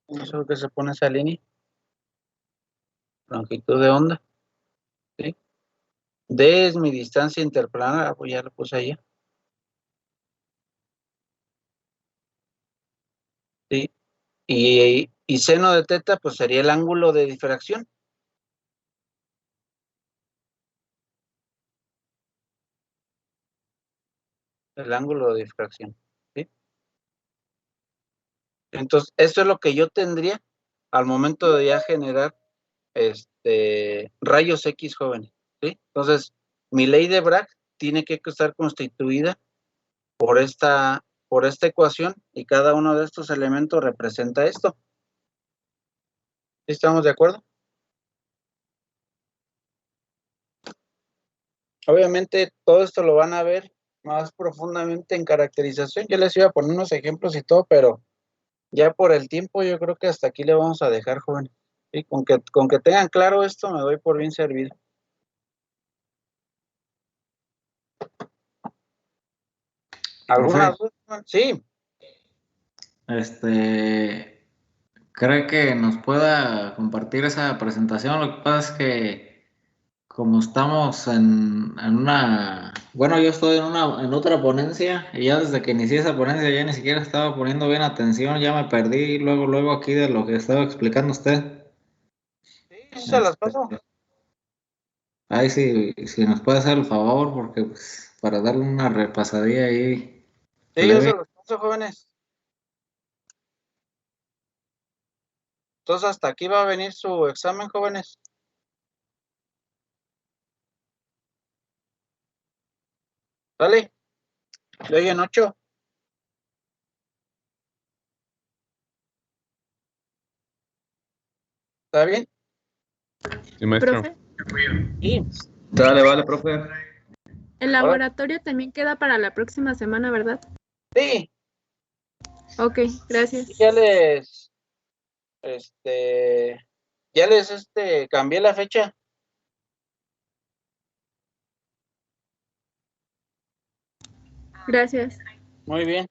No sé por qué se pone esa línea. Longitud de onda. ¿Sí? D es mi distancia interplanar, pues ya lo puse ahí. ¿Sí? Y seno de teta, pues sería el ángulo de difracción. El ángulo de difracción. ¿Sí? Entonces, eso es lo que yo tendría al momento de ya generar rayos X jóvenes. ¿Sí? Entonces, mi ley de Bragg tiene que estar constituida por esta ecuación y cada uno de estos elementos representa esto. ¿Sí estamos de acuerdo? Obviamente todo esto lo van a ver más profundamente en caracterización. Yo les iba a poner unos ejemplos y todo, pero ya por el tiempo yo creo que hasta aquí le vamos a dejar, jóvenes. ¿Sí? Con que tengan claro esto me doy por bien servido. ¿Alguna Profe, duda? Sí. ¿Cree que nos pueda compartir esa presentación? Lo que pasa es que como estamos en una, bueno, yo estoy en otra ponencia y ya desde que inicié esa ponencia ya ni siquiera estaba poniendo bien atención, ya me perdí luego aquí de lo que estaba explicando usted. Sí, se las paso. Ahí sí, si nos puede hacer el favor, porque pues, para darle una repasadilla ahí Sí, yo se leve. los paso, jóvenes. Entonces hasta aquí va a venir su examen, jóvenes. ¿Sale? ¿Le oyen 8? ¿Está bien? Sí, maestro. Profe, Sí. Dale, vale, profe. el laboratorio también queda para la próxima semana, ¿verdad? Sí. Ok, gracias. Ya les, cambié la fecha. Gracias. Muy bien.